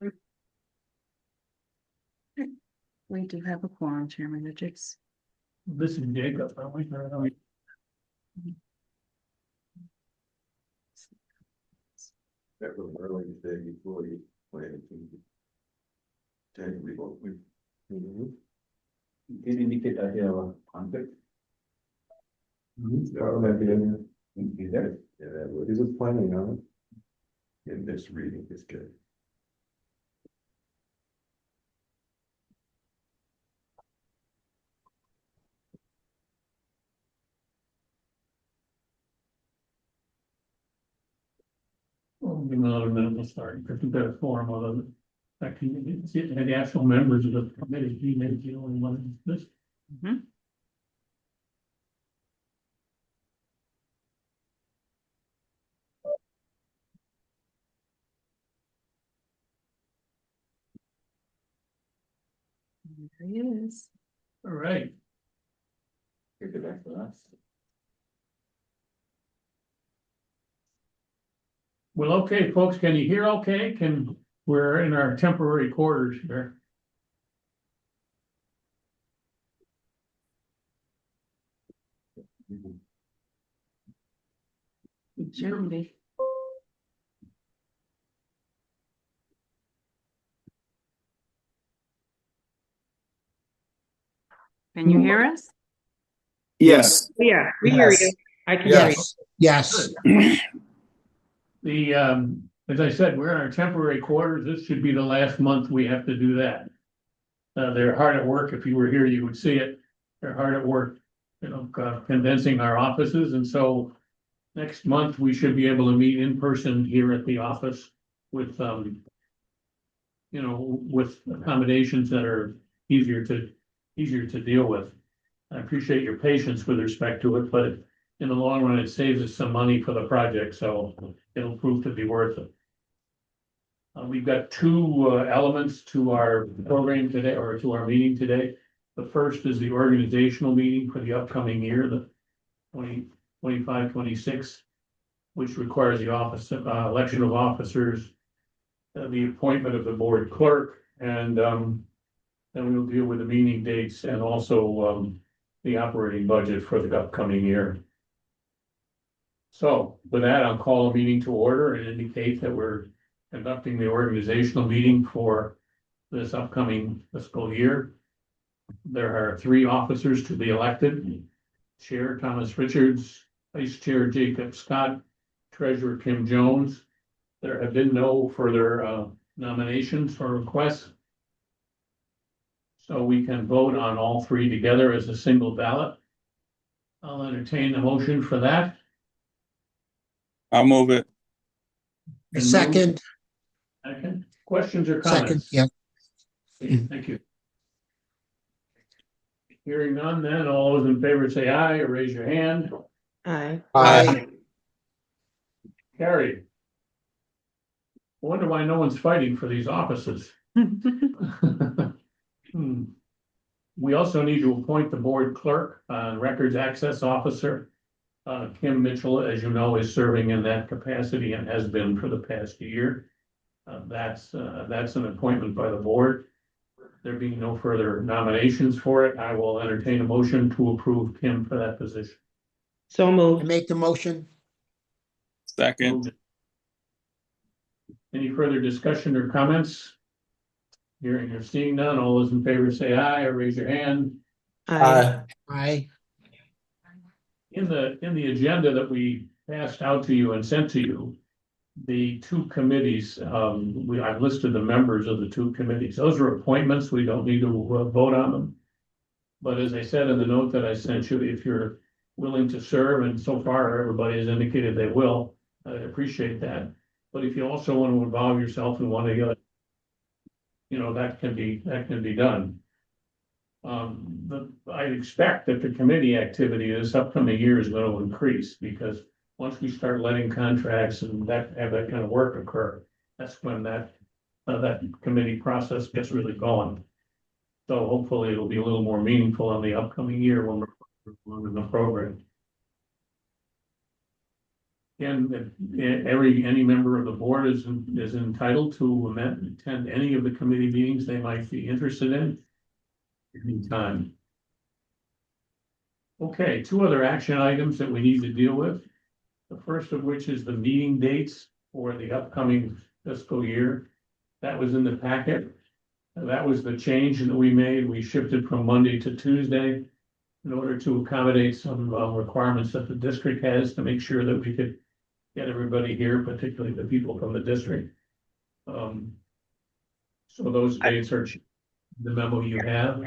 We do have a quorum, Chairman Richards. This is Jacob, are we? That was early today before you planted. Technically, what we. Did indicate that you have a conflict? Yeah, that was. He was planning on it. In this reading is good. Well, give me another minute, we'll start, because we've got a forum of them. That can, and the actual members of the committee, he may be the only one this. There he is. All right. Here, go back to that. Well, okay, folks, can you hear okay? We're in our temporary quarters here. It should be. Can you hear us? Yes. Yeah, we hear you. I can hear you. Yes. The, as I said, we're in our temporary quarters. This should be the last month we have to do that. They're hard at work. If you were here, you would see it. They're hard at work, condensing our offices. And so next month, we should be able to meet in person here at the office with, with accommodations that are easier to deal with. I appreciate your patience with respect to it, but in the long run, it saves us some money for the project, so it'll prove to be worth it. We've got two elements to our program today, or to our meeting today. The first is the organizational meeting for the upcoming year, the 2025-26, which requires the election of officers, the appointment of the board clerk, and then we'll deal with the meeting dates and also the operating budget for the upcoming year. So with that, I'll call a meeting to order and indicate that we're conducting the organizational meeting for this upcoming fiscal year. There are 3 officers to be elected: Chair Thomas Richards, Vice Chair Jacob Scott, Treasurer Kim Jones. There have been no further nominations or requests, so we can vote on all 3 together as a single ballot. I'll entertain a motion for that. I'll move it. Second. Second. Questions or comments? Second, yeah. Thank you. Hearing none, then all those in favor say aye or raise your hand. Aye. Aye. Carried. I wonder why no one's fighting for these offices. We also need to appoint the board clerk, records access officer. Kim Mitchell, as you know, is serving in that capacity and has been for the past year. That's an appointment by the board. There being no further nominations for it, I will entertain a motion to approve Kim for that position. So I moved. make the motion. Second. Any further discussion or comments? Hearing or seeing none, all those in favor say aye or raise your hand. Aye. Aye. In the agenda that we passed out to you and sent to you, the 2 committees, I've listed the members of the 2 committees. Those are appointments. We don't need to vote on them. But as I said in the note that I sent you, if you're willing to serve, and so far everybody has indicated they will, I appreciate that. But if you also want to involve yourself in one of the other, that can be done. I expect that the committee activity this upcoming year is going to increase, because once we start letting contracts and have that kind of work occur, that's when that committee process gets really going. So hopefully it'll be a little more meaningful in the upcoming year when we're in the program. Again, any member of the board is entitled to attend any of the committee meetings they might be interested in. Anytime. Okay, two other action items that we need to deal with. The first of which is the meeting dates for the upcoming fiscal year. That was in the packet. That was the change that we made. We shifted from Monday to Tuesday in order to accommodate some requirements that the district has to make sure that we could get everybody here, particularly the people from the district. So those dates are the memo you have.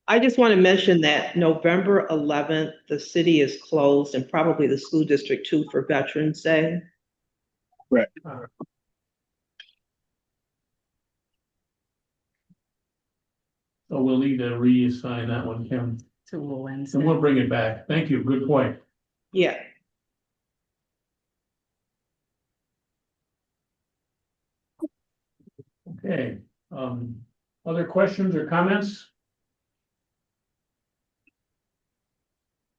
I just want to mention that November 11th, the city is closed and probably the school district too for Veterans Day. So we'll need to reassign that one, Kim, To a Wednesday. and we'll bring it back. Thank you. Good point. Yeah. Okay, other questions or comments?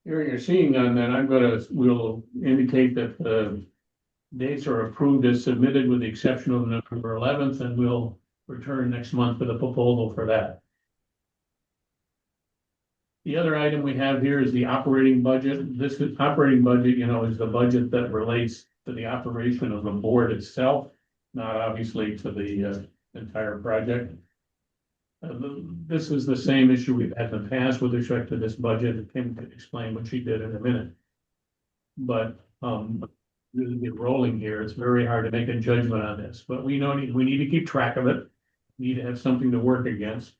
Hearing or seeing none, then we'll indicate that the dates are approved as submitted with the exception of November 11th, and we'll return next month with a proposal for that. The other item we have here is the operating budget. This operating budget, is the budget that relates to the operation of the board itself, not obviously to the entire project. This is the same issue we've had in the past with respect to this budget. Kim can explain what she did in a minute. But really get rolling here. It's very hard to make a judgment on this, but we need to keep track of it. We need to have something to work against.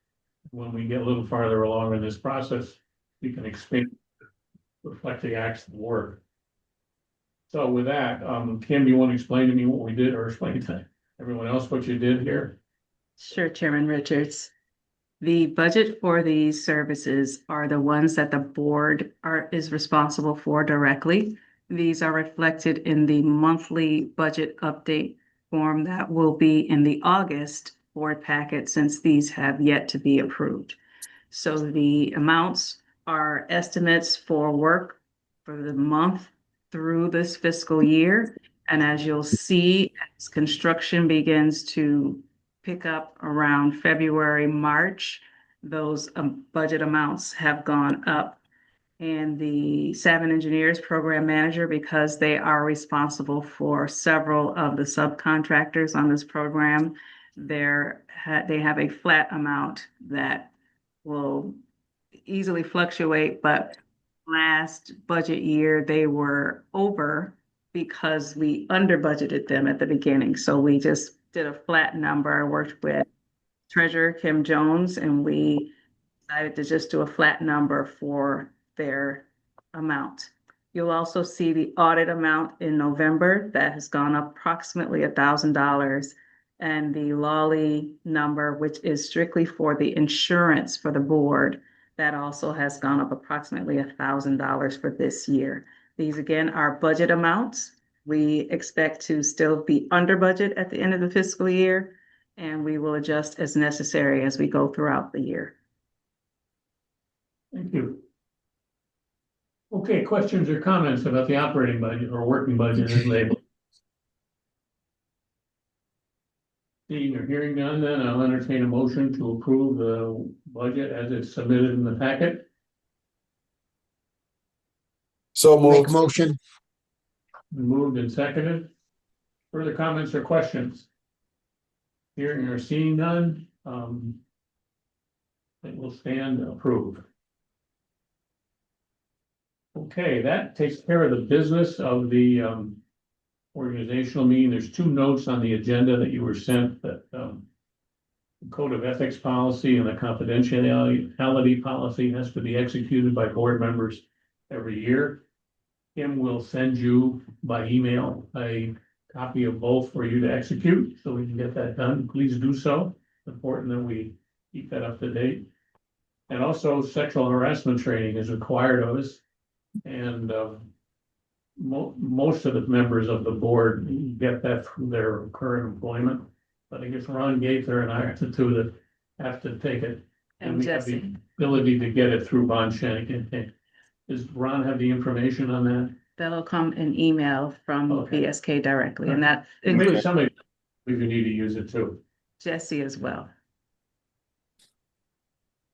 When we get a little farther along in this process, we can expand, reflect the actual work. So with that, Kim, do you want to explain to me what we did, or explain to everyone else what you did here? Sure, Chairman Richards. The budget for these services are the ones that the board is responsible for directly. These are reflected in the monthly budget update form that will be in the August board packet, since these have yet to be approved. So the amounts are estimates for work for the month through this fiscal year. And as you'll see, as construction begins to pick up around February, March, those budget amounts have gone up. And the Savin Engineers Program Manager, because they are responsible for several of the subcontractors on this program, they have a flat amount that will easily fluctuate, but last budget year they were over because we under budgeted them at the beginning. So we just did a flat number. I worked with Treasurer Kim Jones, and we decided to just do a flat number for their amount. You'll also see the audit amount in November that has gone up approximately $1,000, and the Lawley number, which is strictly for the insurance for the board, that also has gone up approximately $1,000 for this year. These again are budget amounts. We expect to still be under budget at the end of the fiscal year, and we will adjust as necessary as we go throughout the year. Thank you. Okay, questions or comments about the operating budget or working budget as labeled? Seeing or hearing none, then I'll entertain a motion to approve the budget as it's submitted in the packet. So Make a moved. motion. Moved and seconded. Further comments or questions? Hearing or seeing none, it will stand approved. Okay, that takes care of the business of the organizational meeting. There's two notes on the agenda that you were sent, that the code of ethics policy and the confidentiality policy has to be executed by board members every year. Kim will send you by email a copy of both for you to execute, so we can get that done. Please do so. It's important that we keep that up to date. And also, sexual harassment training is required of us. And most of the members of the board get that from their current employment. But I guess Ron Gaither and I are the two that have to take it. And we have Jesse. the ability to get it through Von Schenk. Does Ron have the information on that? That'll come in email from Okay. VSK directly, and that Maybe includes somebody, if you need to use it too. Jesse as well.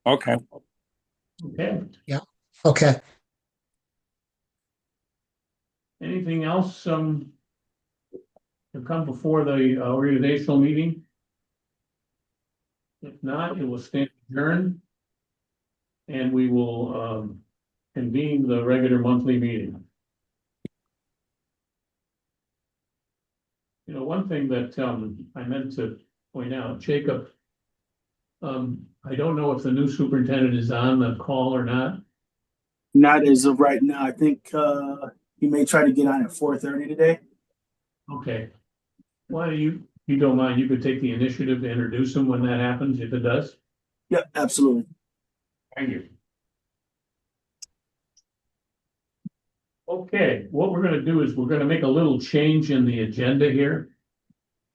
Okay. Okay, Okay. anything else, to come before the organizational meeting? If not, it will stand adjourned. And we will, convene the regular monthly meeting. You know, one thing that, I meant to point out, Jacob, I don't know if the new superintendent is on the call or not. Not as of right now. I think he may try to get on at 4:30 today. Okay. Why do you, if you don't mind, you could take the initiative to introduce him when that happens, if it does? Yep, absolutely. Thank you. Okay, what we're gonna do is we're gonna make a little change in the agenda here.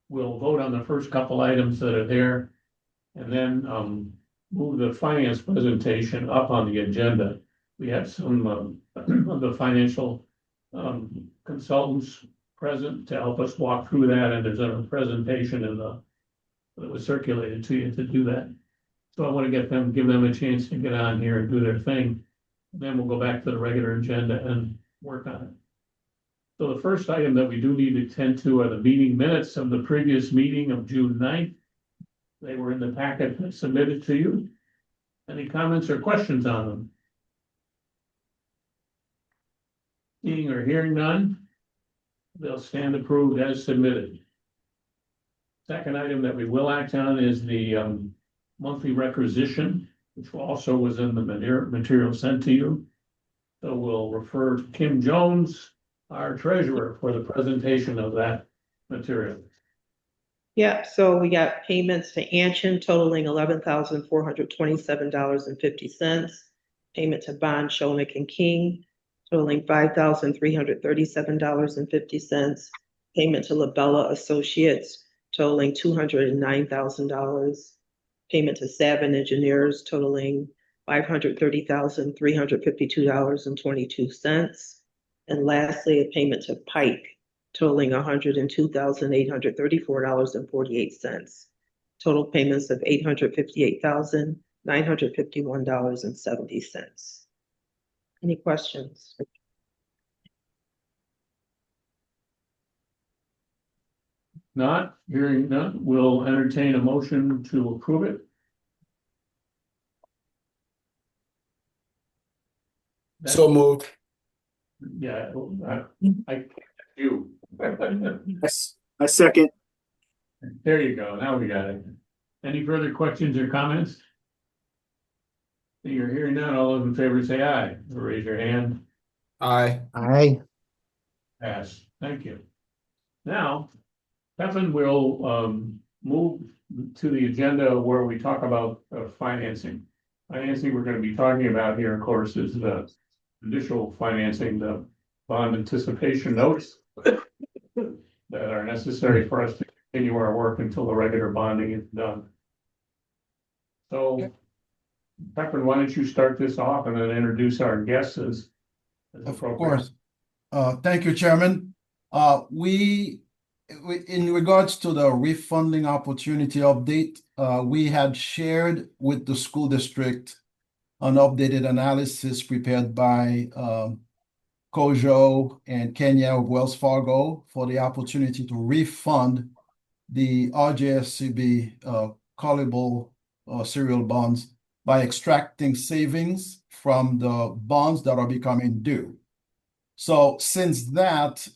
We'll vote on the first couple items that are there. And then move the finance presentation up on the agenda. We have some of the financial consultants present to help us walk through that, and there's a presentation that was circulated to you to do that. So I want to give them a chance to get on here and do their thing. Then we'll go back to the regular agenda and work on it. So the first item that we do need to attend to are the meeting minutes of the previous meeting of June 9th. They were in the packet submitted to you. Any comments or questions on them? Seeing or hearing none, they'll stand approved as submitted. Second item that we will act on is the monthly requisition, which also was in the material sent to you. So we'll refer to Kim Jones, our treasurer, for the presentation of that material. Yeah, so we got payments to Anshin totaling $11,427.50. Payment to Bond, Shonik and King totaling $5,337.50. Payment to Labella Associates totaling $209,000. Payment to Savin Engineers totaling $530,352.22. And lastly, a payment to Pike totaling $102,834.48. Total payments of $858,951.70. Any questions? Not hearing none, we'll entertain a motion to approve it. So moved. Yeah, I you. I second. There you go. Now we got it. Any further questions or comments? You're hearing none. All those in favor say aye. Raise your hand. Aye. Aye. Pass. Thank you. Now, Stefan will move to the agenda where we talk about financing. Financing we're going to be talking about here, of course, is the initial financing, the bond anticipation notes that are necessary for us to continue our work until the regular bonding is done. So, Pepper, why don't you start this off and then introduce our guests as Of appropriate. course. Thank you, Chairman. We, in regards to the refunding opportunity update, we had shared with the school district an updated analysis prepared by Kojo and Kenya of Wells Fargo for the opportunity to refund the RJSCB callable serial bonds by extracting savings from the bonds that are becoming due. So since that,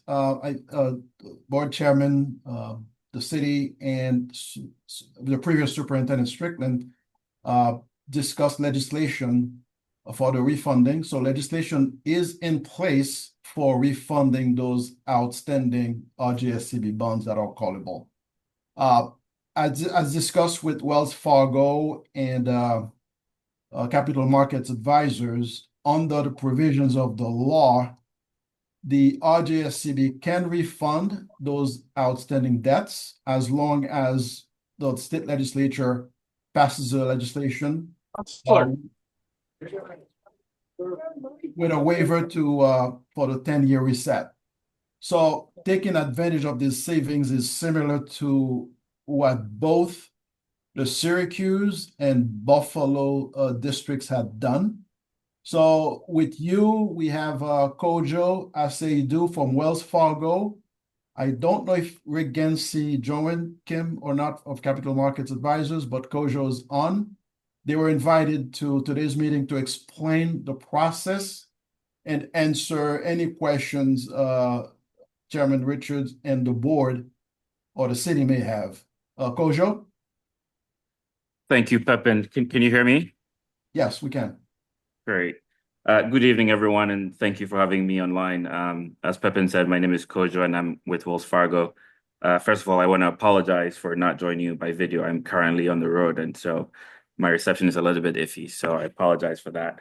Board Chairman, the city and the previous Superintendent Strickland discussed legislation for the refunding. So legislation is in place for refunding those outstanding RJSCB bonds that are callable. As discussed with Wells Fargo and Capital Markets Advisors, under the provisions of the law, the RJSCB can refund those outstanding debts as long as the state legislature passes a legislation. with a waiver to for the 10-year reset. So taking advantage of these savings is similar to what both the Syracuse and Buffalo districts have done. So with you, we have Kojo Aseidu from Wells Fargo. I don't know if Rick Gensi joined Kim or not of Capital Markets Advisors, but Kojo is on. They were invited to today's meeting to explain the process and answer any questions Chairman Richards and the board or the city may have. Kojo? Thank you, Pepin. Can you hear me? Yes, we can. Great. Good evening, everyone, and thank you for having me online. As Pepin said, my name is Kojo, and I'm with Wells Fargo. First of all, I want to apologize for not joining you by video. I'm currently on the road, and so my reception is a little bit iffy, so I apologize for that.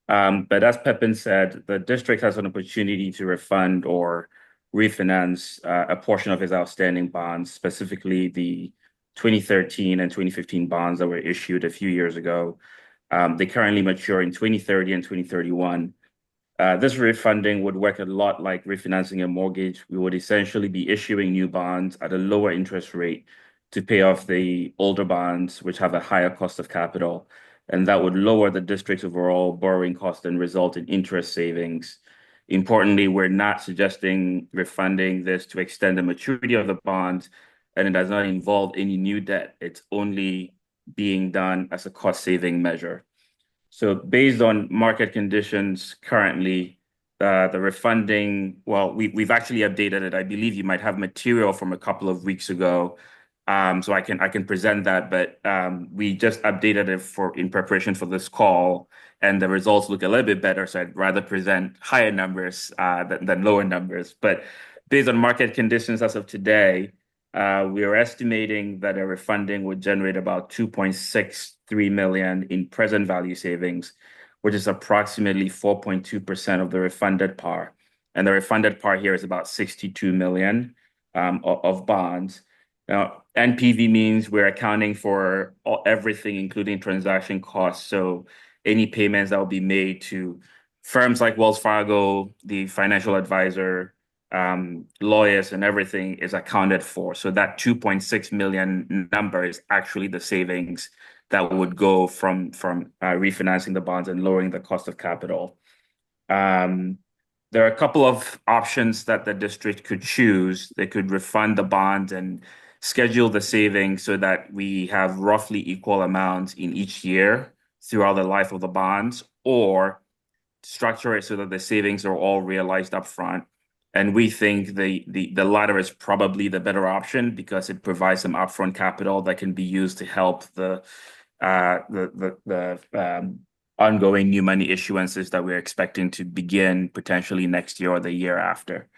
But as Pepin said, the district has an opportunity to refund or refinance a portion of its outstanding bonds, specifically the 2013 and 2015 bonds that were issued a few years ago. They currently mature in 2030 and 2031. This refunding would work a lot like refinancing a mortgage. We would essentially be issuing new bonds at a lower interest rate to pay off the older bonds, which have a higher cost of capital. And that would lower the district's overall borrowing cost and result in interest savings. Importantly, we're not suggesting refunding this to extend the maturity of the bonds, and it does not involve any new debt. It's only being done as a cost-saving measure. So based on market conditions currently, the refunding, well, we've actually updated it. I believe you might have material from a couple of weeks ago. So I can present that, but we just updated it in preparation for this call, and the results look a little bit better. So I'd rather present higher numbers than lower numbers. But based on market conditions as of today, we are estimating that a refunding would generate about 2.63 million in present value savings, which is approximately 4.2% of the refunded par. And the refunded par here is about 62 million of bonds. Now, NPV means we're accounting for everything, including transaction costs. So any payments that will be made to firms like Wells Fargo, the financial advisor, lawyers, and everything is accounted for. So that 2.6 million number is actually the savings that would go from refinancing the bonds and lowering the cost of capital. There are a couple of options that the district could choose. They could refund the bonds and schedule the savings so that we have roughly equal amounts in each year throughout the life of the bonds, or structure it so that the savings are all realized up front. And we think the latter is probably the better option because it provides some upfront capital that can be used to help the ongoing new money issuances that we're expecting to begin potentially next year or the year after.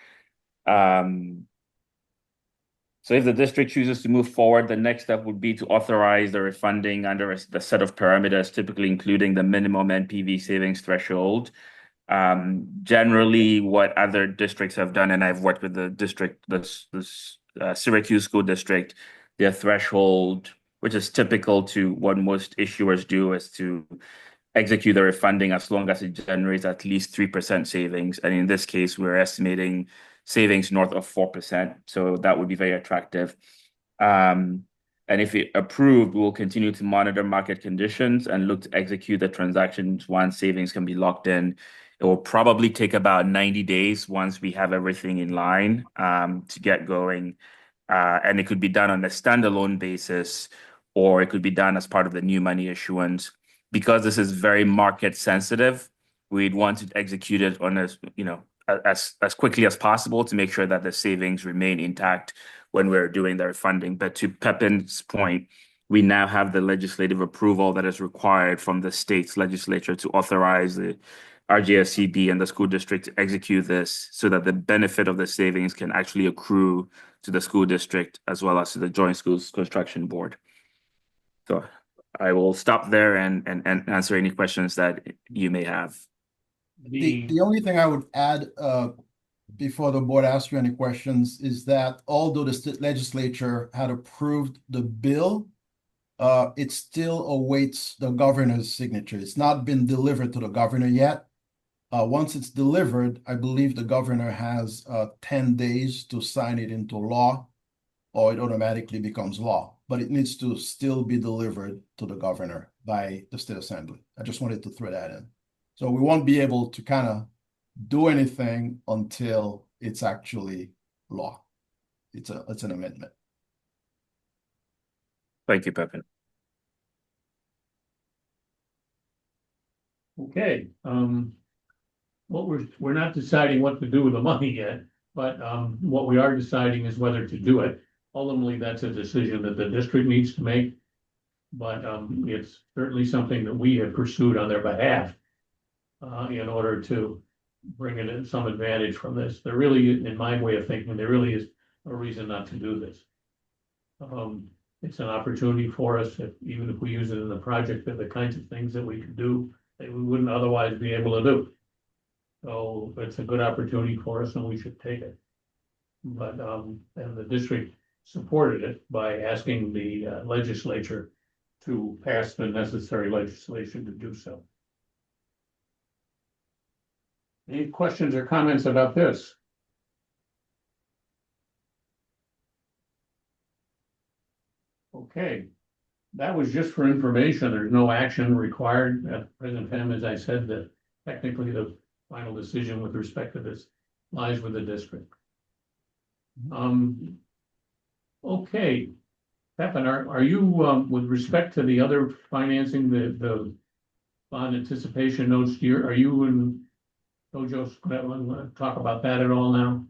So if the district chooses to move forward, the next step would be to authorize the refunding under the set of parameters, typically including the minimum NPV savings threshold. Generally, what other districts have done, and I've worked with the district, the Syracuse School District, their threshold, which is typical to what most issuers do, is to execute the refunding as long as it generates at least 3% savings. And in this case, we're estimating savings north of 4%. So that would be very attractive. And if it approved, we'll continue to monitor market conditions and look to execute the transactions once savings can be locked in. It will probably take about 90 days once we have everything in line to get going. And it could be done on a standalone basis, or it could be done as part of the new money issuance. Because this is very market sensitive, we'd want to execute it on as quickly as possible to make sure that the savings remain intact when we're doing the refunding. But to Pepin's point, we now have the legislative approval that is required from the state's legislature to authorize the RJSCB and the school district to execute this so that the benefit of the savings can actually accrue to the school district as well as to the Joint Schools Construction Board. So I will stop there and answer any questions that you may have. The only thing I would add before the board asks you any questions is that although the state legislature had approved the bill, it still awaits the governor's signature. It's not been delivered to the governor yet. Once it's delivered, I believe the governor has 10 days to sign it into law, or it automatically becomes law. But it needs to still be delivered to the governor by the state assembly. I just wanted to throw that in. So we won't be able to kind of do anything until it's actually law. It's an amendment. Thank you, Pepin. Okay, what we're not deciding what to do with the money yet, but what we are deciding is whether to do it. Ultimately, that's a decision that the district needs to make. But it's certainly something that we have pursued on their behalf in order to bring in some advantage from this. There really, in my way of thinking, there really is a reason not to do this. It's an opportunity for us, even if we use it in the project, that the kinds of things that we could do that we wouldn't otherwise be able to do. So it's a good opportunity for us and we should take it. But, and the district supported it by asking the legislature to pass the necessary legislation to do so. Any questions or comments about this? Okay, that was just for information. There's no action required at present time. As I said, that technically the final decision with respect to this lies with the district. Okay, Pepin, are you with respect to the other financing, the bond anticipation notes, are you and Kojo's going to talk about that at all now?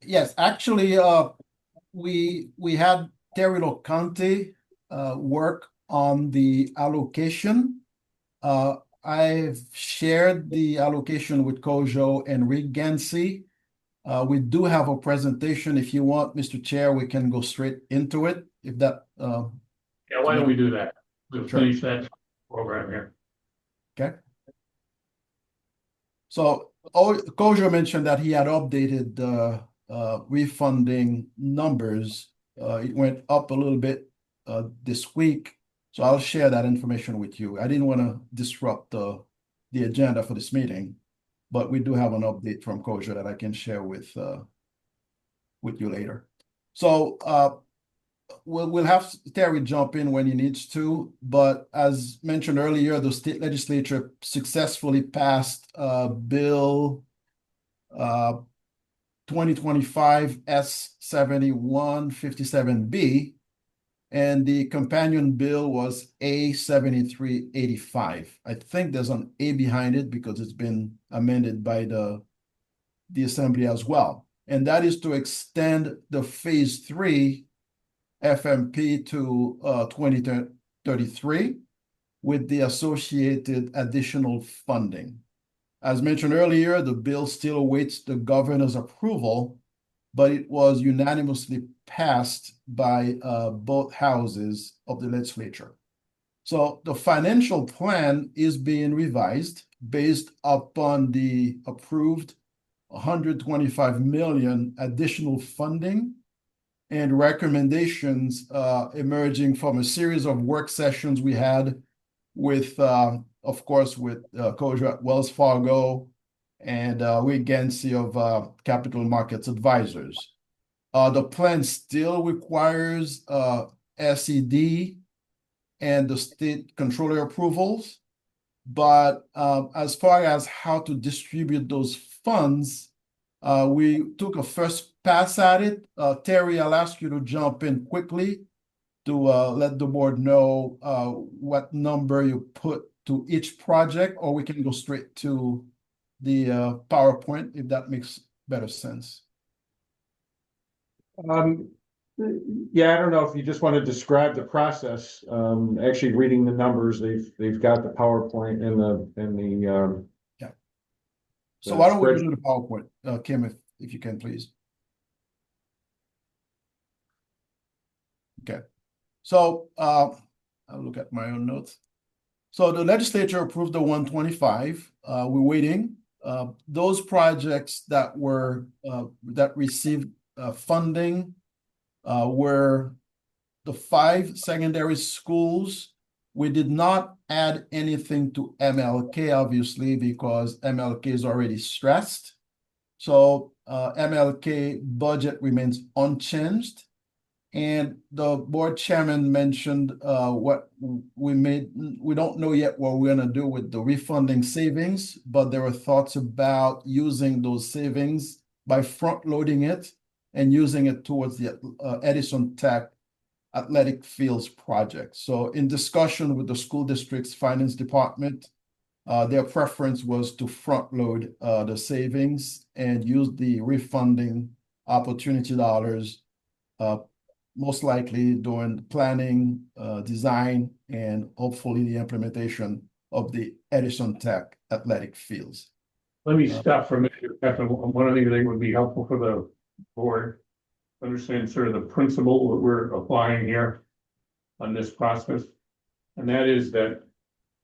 Yes, actually, we had Terry Locante work on the allocation. I've shared the allocation with Kojo and Rick Gansey. We do have a presentation. If you want, Mr. Chair, we can go straight into it. If that. Yeah, why don't we do that? We'll Sure. finish that program here. Okay. So Kojo mentioned that he had updated the refunding numbers. It went up a little bit this week. So I'll share that information with you. I didn't want to disrupt the agenda for this meeting, but we do have an update from Kojo that I can share with you later. So we'll have Terry jump in when he needs to, but as mentioned earlier, the state legislature successfully passed Bill 2025 S7157B, and the companion bill was A7385. I think there's an A behind it because it's been amended by the Assembly as well. And that is to extend the Phase 3 FMP to 2033 with the associated additional funding. As mentioned earlier, the bill still awaits the governor's approval, but it was unanimously passed by both houses of the legislature. So the financial plan is being revised based upon the approved 125 million additional funding and recommendations emerging from a series of work sessions we had with, of course, with Kojo at Wells Fargo and Rick Gansey of Capital Markets Advisors. The plan still requires SED and the state controller approvals, but as far as how to distribute those funds, we took a first pass at it. Terry, I'll ask you to jump in quickly to let the board know what number you put to each project, or we can go straight to the PowerPoint if that makes better sense. Yeah, I don't know if you just want to describe the process. Actually reading the numbers, they've got the PowerPoint and the yeah. So why don't we do the PowerPoint, Kim, if you can, please. Okay. So I'll look at my own notes. So the legislature approved the 125. We're waiting. Those projects that were that received funding were the 5 secondary schools We did not add anything to MLK, obviously, because MLK is already stressed. So MLK budget remains unchanged. And the board chairman mentioned what we don't know yet what we're gonna do with the refunding savings, but there were thoughts about using those savings by front loading it and using it towards the Edison Tech athletic fields project. So in discussion with the school district's finance department, their preference was to front load the savings and use the refunding opportunity dollars most likely during planning, design, and hopefully the implementation of the Edison Tech athletic fields. Let me stop for a minute, Captain. One of the things I think would be helpful for the board, understand sort of the principle that we're applying here on this process. And that is that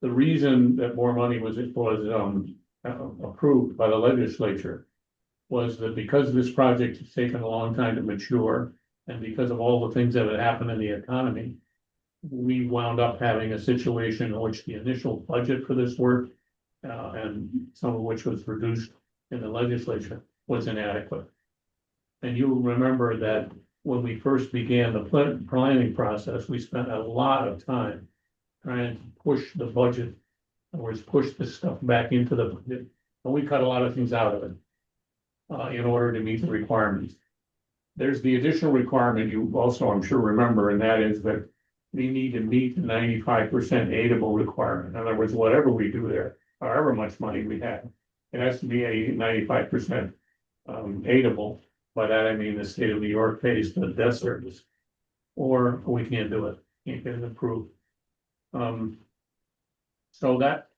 the reason that more money was approved by the legislature was that because this project has taken a long time to mature, and because of all the things that had happened in the economy, we wound up having a situation in which the initial budget for this work, and some of which was reduced in the legislature, was inadequate. And you'll remember that when we first began the planning process, we spent a lot of time trying to push the budget, in other words, push this stuff back into the budget. And we cut a lot of things out of it in order to meet the requirements. There's the additional requirement you also, I'm sure, remember, and that is that we need to meet the 95% aidable requirement. In other words, whatever we do there, however much money we have, it has to be a 95% aidable. By that I mean the state of New York pays the debt service, or we can't do it, can't get it approved. So that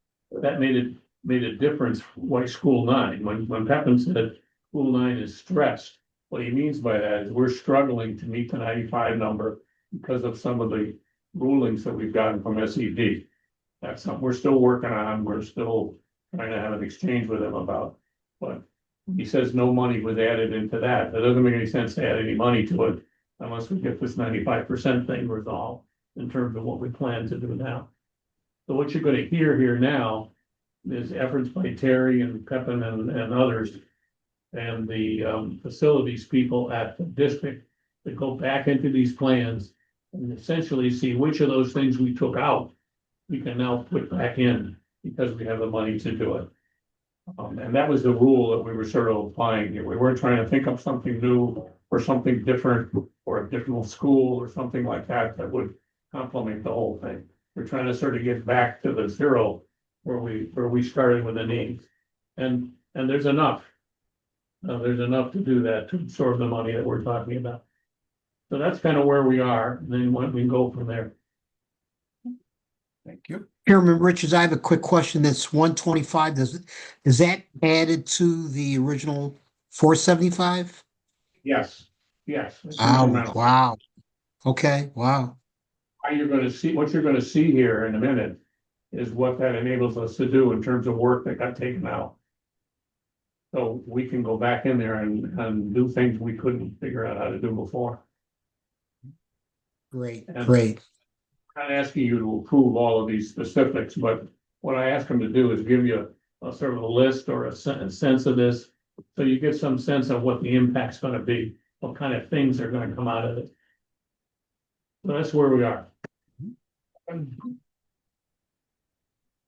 made a difference. Why School 9? When Pepin said School 9 is stressed, what he means by that is we're struggling to meet the 95 number because of some of the rulings that we've gotten from SED. That's something we're still working on. We're still trying to have an exchange with him about. But he says no money was added into that. That doesn't make any sense to add any money to it unless we get this 95% thing resolved in terms of what we plan to do now. So what you're going to hear here now is efforts by Terry and Pepin and others and the facilities people at the district to go back into these plans and essentially see which of those things we took out we can now put back in because we have the money to do it. And that was the rule that we were sort of applying here. We weren't trying to think of something new or something different or a different school or something like that that would complement the whole thing. We're trying to sort of get back to the zero where we started with the needs. And there's enough. There's enough to do that to absorb the money that we're talking about. So that's kind of where we are. And then we can go from there. Thank you. Chairman Richards, I have a quick question. That's 125. Is that added to the original 475? Yes. It's Oh, incremental. wow. Okay, wow. What you're going to see here in a minute is what that enables us to do in terms of work that got taken out. So we can go back in there and do things we couldn't figure out how to do before. Great. I'm not asking you to approve all of these specifics, but what I ask them to do is give you a sort of a list or a sense of this, so you get some sense of what the impact's going to be, what kind of things are going to come out of it. So that's where we are.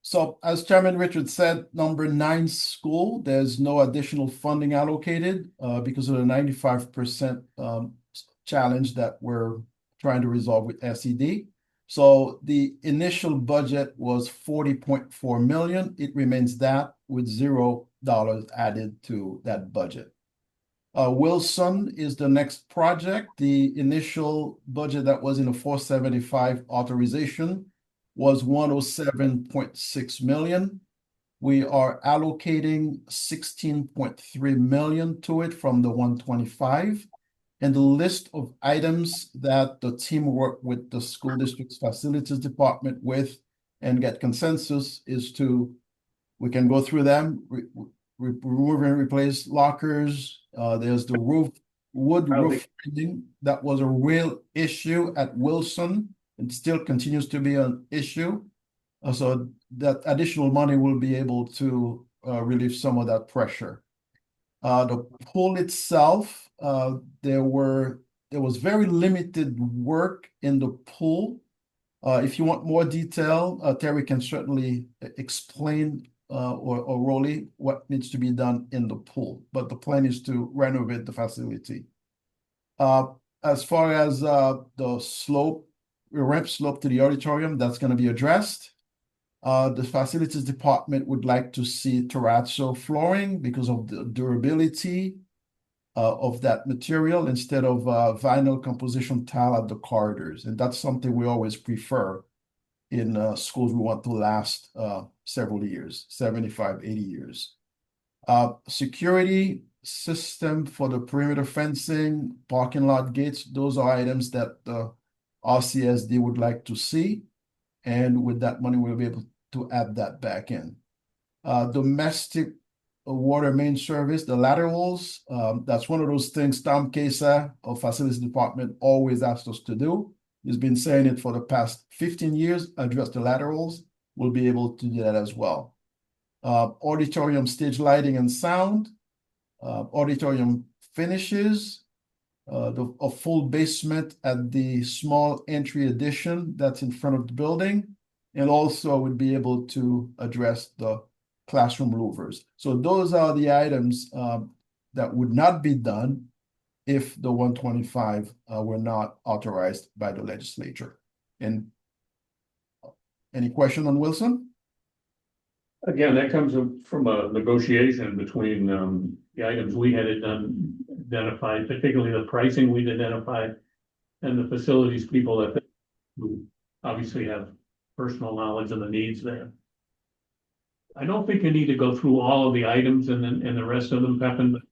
So as Chairman Richards said, number 9 school, there's no additional funding allocated because of the 95% challenge that we're trying to resolve with SED. So the initial budget was 40.4 million. It remains that with $0 added to that budget. Wilson is the next project. The initial budget that was in the 475 authorization was 107.6 million. We are allocating 16.3 million to it from the 125. And the list of items that the team worked with the school district's facilities department with and get consensus is we can go through them, remove and replace lockers. There's the wood roof that was a real issue at Wilson. and still continues to be an issue. So that additional money will be able to relieve some of that pressure. The pool itself, there was very limited work in the pool. If you want more detail, Terry can certainly explain or Rolly what needs to be done in the pool, but the plan is to renovate the facility. As far as the ramp slope to the auditorium, that's going to be addressed. The facilities department would like to see terrazzo flooring because of the durability of that material instead of vinyl composition tile at the corridors. And that's something we always prefer in schools we want to last several years, 75, 80 years. Security system for the perimeter fencing, parking lot gates, those are items that the RCSD would like to see. And with that money, we'll be able to add that back in. Domestic water main service, the laterals, that's one of those things Tom Kesa of Facilities Department always asked us to do. He's been saying it for the past 15 years, address the laterals. We'll be able to do that as well. Auditorium stage lighting and sound, auditorium finishes, a full basement at the small entry addition that's in front of the building, and also would be able to address the classroom louvers. So those are the items that would not be done if the 125 were not authorized by the legislature. And any question on Wilson? Again, that comes from a negotiation between the items we had identified, particularly the pricing we'd identified, and the facilities people that who obviously have personal knowledge of the needs there. I don't think you need to go through all of the items and the rest of them, Pepin, but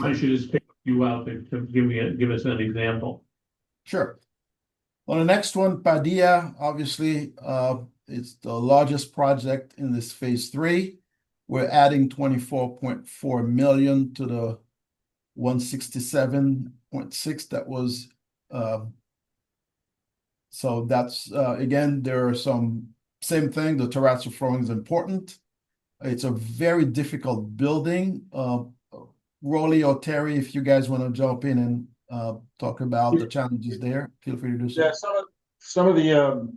I should just pick a few out to give us an example. Sure. On the next one, Padilla, obviously, it's the largest project in this phase 3. We're adding 24.4 million to the 167.6 that was. So that's again, there are some same thing. The terrazzo flooring is important. It's a very difficult building. Rolly or Terry, if you guys want to jump in and talk about the challenges there, feel free to do so. Yeah, some of the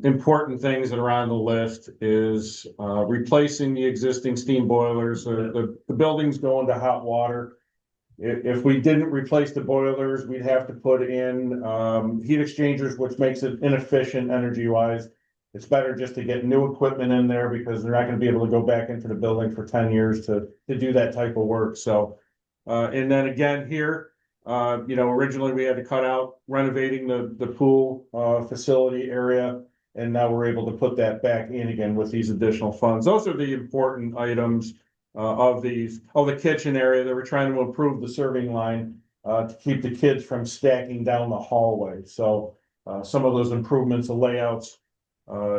important things that are on the list is replacing the existing steam boilers. The building's going to hot water. If we didn't replace the boilers, we'd have to put in heat exchangers, which makes it inefficient energy-wise. It's better just to get new equipment in there because they're not going to be able to go back into the building for 10 years to do that type of work. So, and then again here, originally we had to cut out renovating the pool facility area, and now we're able to put that back in again with these additional funds. Those are the important items of these. Oh, the kitchen area, they were trying to improve the serving line to keep the kids from stacking down the hallway. So some of those improvements, the layouts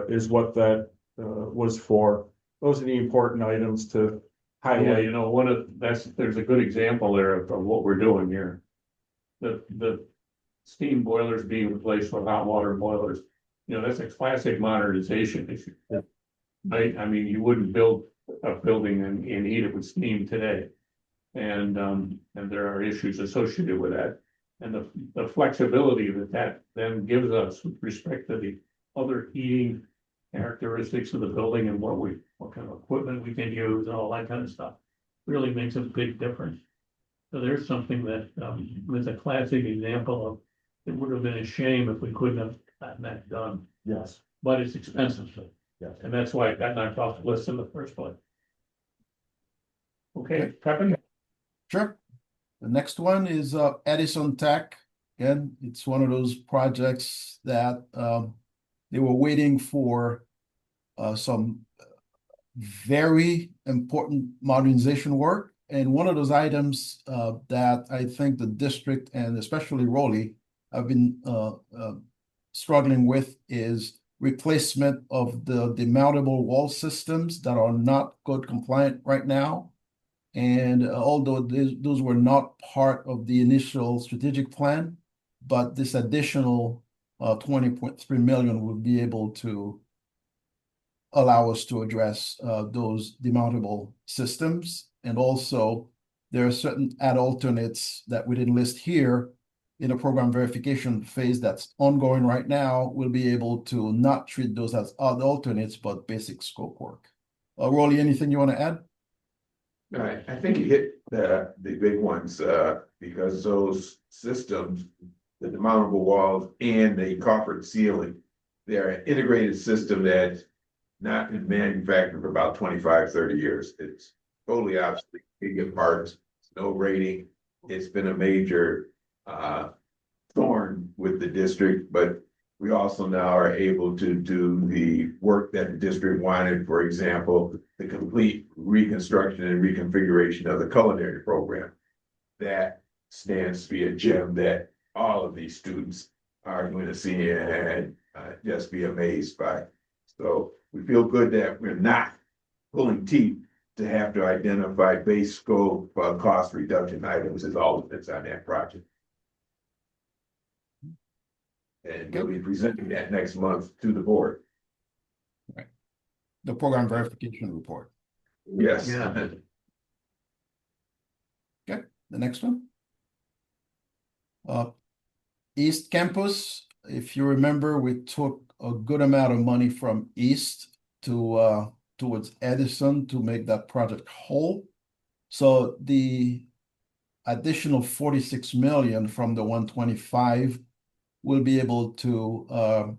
is what that was for. Those are the important items to highlight. Yeah, there's a good example there of what we're doing here. The steam boilers being replaced with hot water boilers, that's a classic modernization issue. Right? I mean, you wouldn't build a building and heat it with steam today. And there are issues associated with that. And the flexibility that then gives us with respect to the other heating characteristics of the building and what kind of equipment we can use and all that kind of stuff really makes a big difference. So there's something that is a classic example of it would have been a shame if we couldn't have gotten that done. Yes. But it's expensive. Yes. And that's why it got knocked off the list in the first place. Okay, Pepin? Sure. The next one is Edison Tech. Again, it's one of those projects that they were waiting for some very important modernization work. And one of those items that I think the district and especially Rolly have been struggling with is replacement of the demountable wall systems that are not code compliant right now. And although those were not part of the initial strategic plan, but this additional 20.3 million will be able to allow us to address those demountable systems. And also, there are certain add alternates that we didn't list here in the program verification phase that's ongoing right now. We'll be able to not treat those as odd alternates, but basic scope work. Rolly, anything you want to add? I think you hit the big ones, because those systems, the demountable walls and the coffered ceiling, they're an integrated system that's not been manufactured for about 25, 30 years. It's totally obsolete, can't get parts, no rating. It's been a major thorn with the district, but we also now are able to do the work that the district wanted. For example, the complete reconstruction and reconfiguration of the culinary program. That stands to be a gem that all of these students are going to see and just be amazed by. So we feel good that we're not pulling teeth to have to identify base scope cost reduction items as all that's on that project. And we'll be presenting that next month to the board. Right. The program verification report. Yes. Yeah. Okay, the next one. East Campus, if you remember, we took a good amount of money from East to towards Edison to make that project whole. So the additional 46 million from the 125 will be able to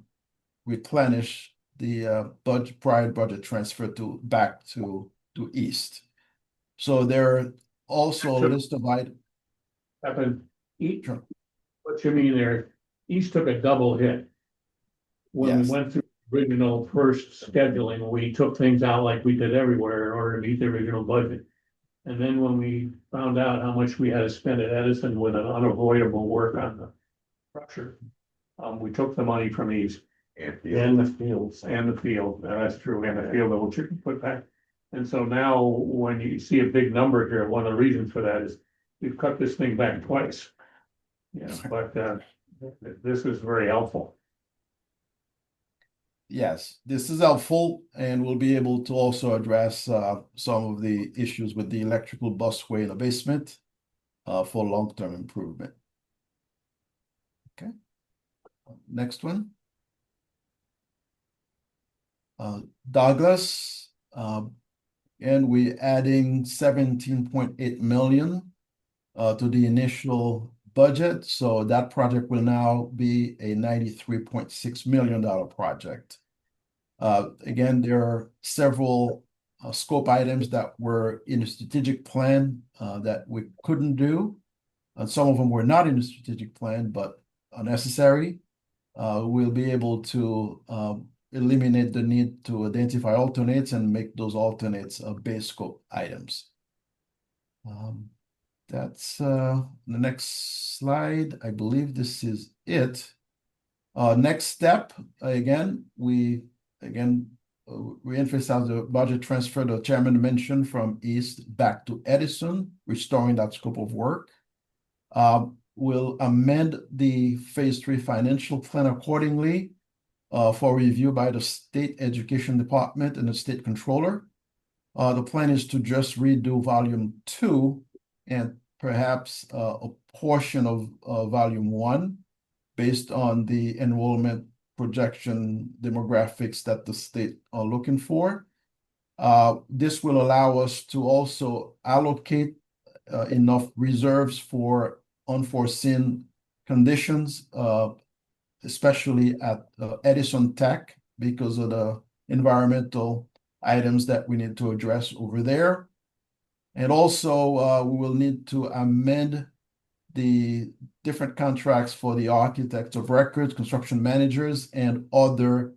replenish the prior budget transfer back to East. So there are also a list of items. Sure. What you mean there, East took a double hit. When Yes. we went through the original first scheduling, we took things out like we did everywhere in order to meet the original budget. And then when we found out how much we had to spend at Edison with an unavoidable work on the structure, we took the money from East and the fields, that's true, and the field that we put back. And so now when you see a big number here, one of the reasons for that is we've cut this thing back twice. Yeah, but this is very helpful. Yes, this is helpful, and we'll be able to also address some of the issues with the electrical busway in the basement for long-term improvement. Okay, next one. Douglas, and we're adding 17.8 million to the initial budget. So that project will now be a $93.6 million project. Again, there are several scope items that were in the strategic plan that we couldn't do. And some of them were not in the strategic plan, but are necessary. We'll be able to eliminate the need to identify alternates and make those alternates base scope items. That's the next slide. I believe this is it. Next step, again, we emphasize the budget transfer the chairman mentioned from East back to Edison, restoring that scope of work. We'll amend the phase 3 financial plan accordingly for review by the state education department and the state controller. The plan is to just redo volume 2 and perhaps a portion of volume 1 based on the enrollment projection demographics that the state are looking for. This will allow us to also allocate enough reserves for unforeseen conditions, especially at Edison Tech because of the environmental items that we need to address over there. And also, we will need to amend the different contracts for the architects of records, construction managers, and other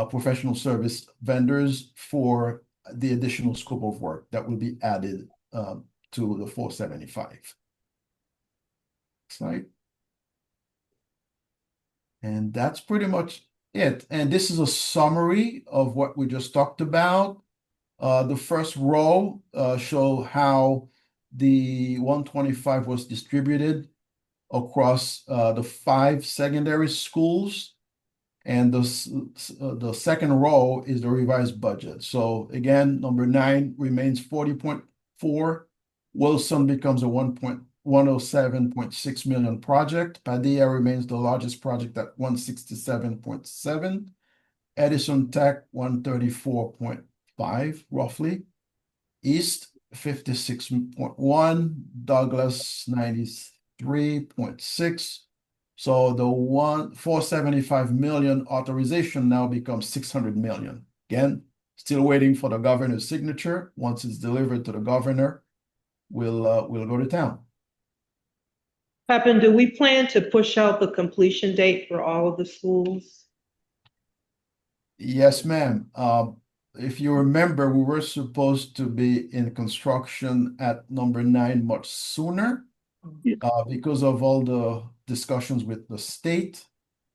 professional service vendors for the additional scope of work that will be added to the 475. Slide. And that's pretty much it. And this is a summary of what we just talked about. The first row show how the 125 was distributed. across the 5 secondary schools. And the second row is the revised budget. So again, number 9 remains 40.4. Wilson becomes a 107.6 million project. Padilla remains the largest project at 167.7. Edison Tech 134.5 roughly. East 56.1. Douglas 93.6. So the 475 million authorization now becomes 600 million. Again, still waiting for the governor's signature. Once it's delivered to the governor, we'll go to town. Pepin, do we plan to push out the completion date for all of the schools? Yes, ma'am. If you remember, we were supposed to be in construction at number 9 much sooner. Because of all the discussions with the state,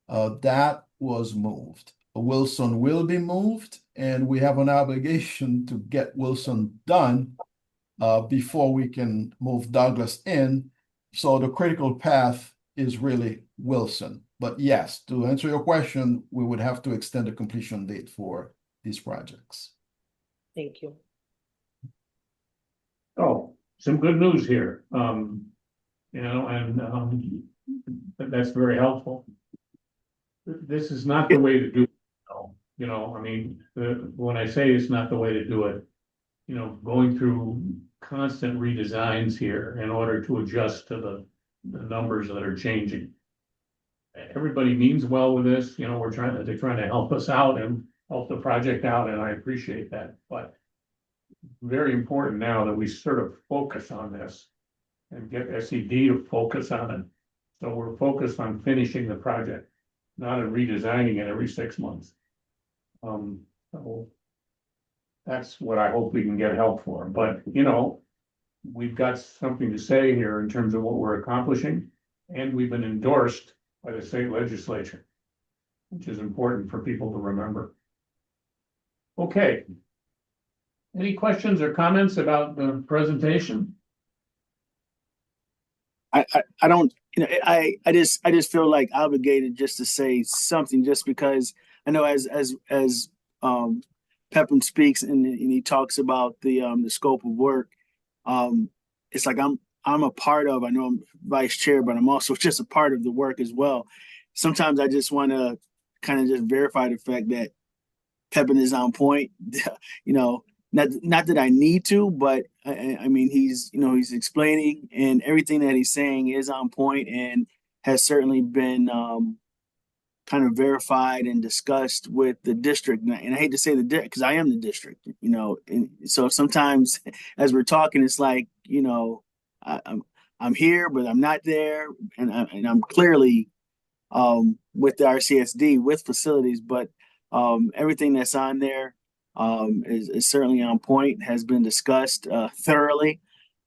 that was moved. Wilson will be moved, and we have an obligation to get Wilson done before we can move Douglas in. So the critical path is really Wilson. But yes, to answer your question, we would have to extend the completion date for these projects. Thank you. Oh, some good news here. That's very helpful. This is not the way to do it, though. I mean, when I say it's not the way to do it, going through constant redesigns here in order to adjust to the numbers that are changing. Everybody means well with this, they're trying to help us out and help the project out, and I appreciate that, but very important now that we sort of focus on this and get SED to focus on it. So we're focused on finishing the project, not on redesigning it every 6 months. So that's what I hope we can get help for. But, we've got something to say here in terms of what we're accomplishing, and we've been endorsed by the state legislature, which is important for people to remember. Okay. Any questions or comments about the presentation? I don't, I just feel like obligated just to say something, just because I know as Pepin speaks and he talks about the scope of work, it's like I'm a part of, I know I'm vice chair, but I'm also just a part of the work as well. Sometimes I just want to kind of just verify the fact that Pepin is on point. Not that I need to, but I mean, he's explaining, and everything that he's saying is on point and has certainly been kind of verified and discussed with the district. And I hate to say because I am the district, and so sometimes as we're talking, it's like, I'm here, but I'm not there. And I'm clearly with the RCSD, with facilities, but everything that's on there is certainly on point, has been discussed thoroughly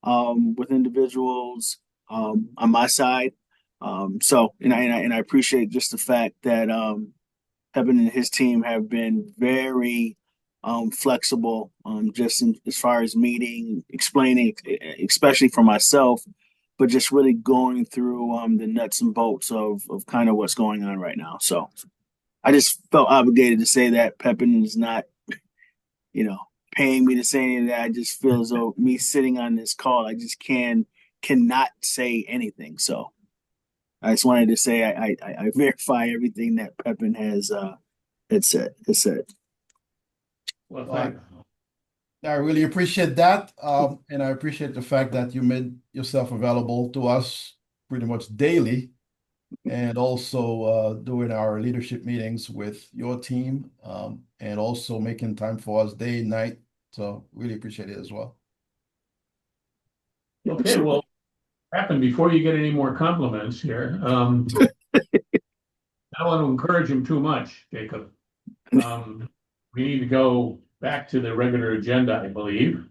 with individuals on my side. So I appreciate just the fact that Pepin and his team have been very flexible, just as far as meeting, explaining, especially for myself, but just really going through the nuts and bolts of kind of what's going on right now. So I just felt obligated to say that. Pepin is not, paying me to say any of that. I just feel as though me sitting on this call, I just cannot say anything. So I just wanted to say I verify everything that Pepin has said. Well, thanks. I really appreciate that. And I appreciate the fact that you made yourself available to us pretty much daily, and also doing our leadership meetings with your team, and also making time for us day and night. So really appreciate it as well. Okay, well, Pepin, before you get any more compliments here, I don't want to encourage him too much, Jacob. We need to go back to the regular agenda, I believe.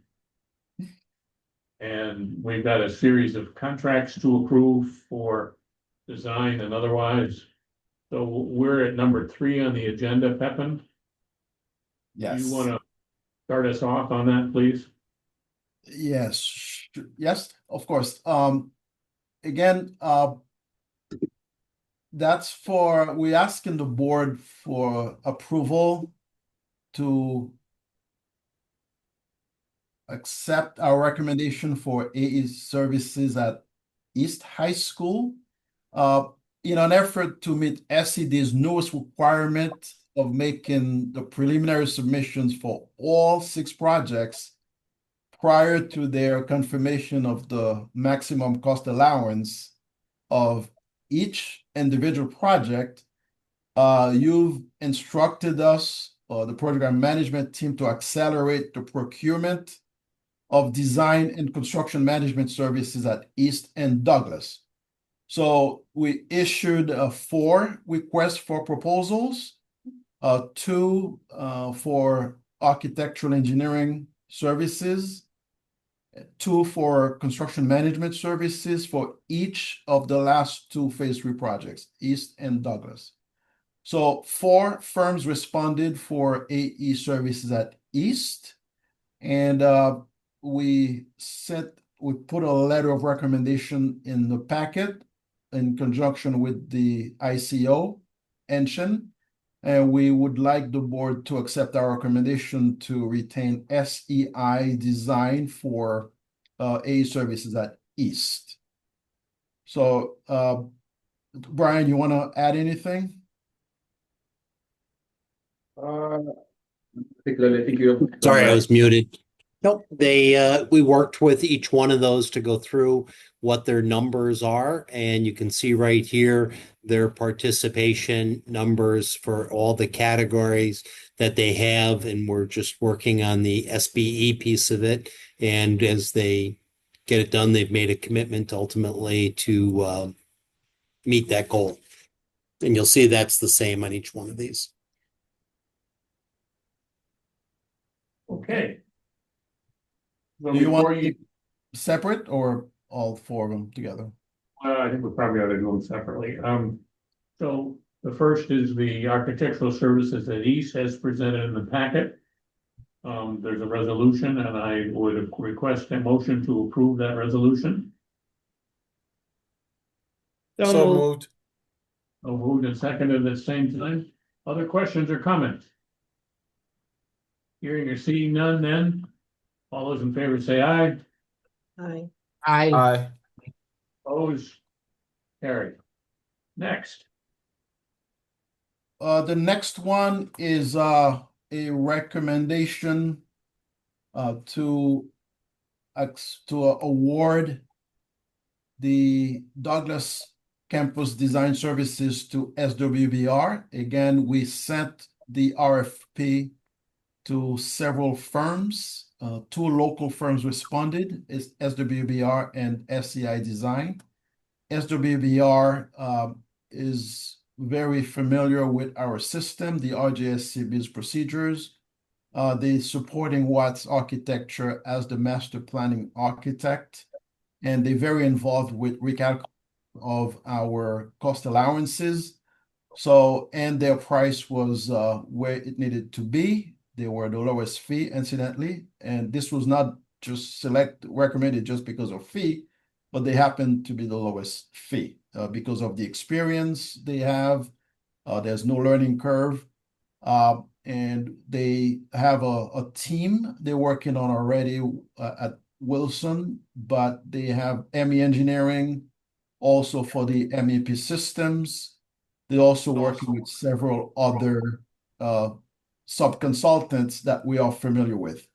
And we've got a series of contracts to approve for design and otherwise. So we're at number 3 on the agenda, Pepin. Yes. You want to start us off on that, please? Yes, of course. Again, that's for, we asking the board for approval to accept our recommendation for AE services at East High School. In an effort to meet SED's newest requirement of making the preliminary submissions for all 6 projects prior to their confirmation of the maximum cost allowance of each individual project, you've instructed us, the program management team, to accelerate the procurement of design and construction management services at East and Douglas. So we issued 4 requests for proposals, 2 for architectural engineering services, 2 for construction management services for each of the last 2 phase 3 projects, East and Douglas. So 4 firms responded for AE services at East, and we put a letter of recommendation in the packet in conjunction with the ICO, Enshin, and we would like the board to accept our recommendation to retain SEI Design for AE services at East. So, Brian, you want to add anything? Particularly, I think you. Sorry, I was muted. Nope, we worked with each one of those to go through what their numbers are, and you can see right here their participation numbers for all the categories that they have, and we're just working on the SBE piece of it. And as they get it done, they've made a commitment ultimately to meet that goal. And you'll see that's the same on each one of these. Okay. Well, Do you want before it separate or all 4 of them together? I think we probably ought to do them separately. So the first is the architectural services at East as presented in the packet. There's a resolution, and I would request a motion to approve that resolution. So moved. So moved and seconded at the same time. Other questions or comments? Hearing or seeing none, then all those in favor say aye. Aye. Aye. Opposed? Carried. Next. The next one is a recommendation to award the Douglas Campus Design Services to SWBR. Again, we sent the RFP to several firms. 2 local firms responded, is SWBR and SEI Design. SWBR is very familiar with our system, the RJSCB's procedures. They're supporting Watts Architecture as the master planning architect, and they're very involved with recalculation of our cost allowances. So, and their price was where it needed to be. They were the lowest fee, incidentally, and this was not just recommended just because of fee, but they happen to be the lowest fee because of the experience they have. There's no learning curve, and they have a team they're working on already at Wilson, but they have ME Engineering also for the MEP systems. They're also working with several other sub-consultants that we are familiar with.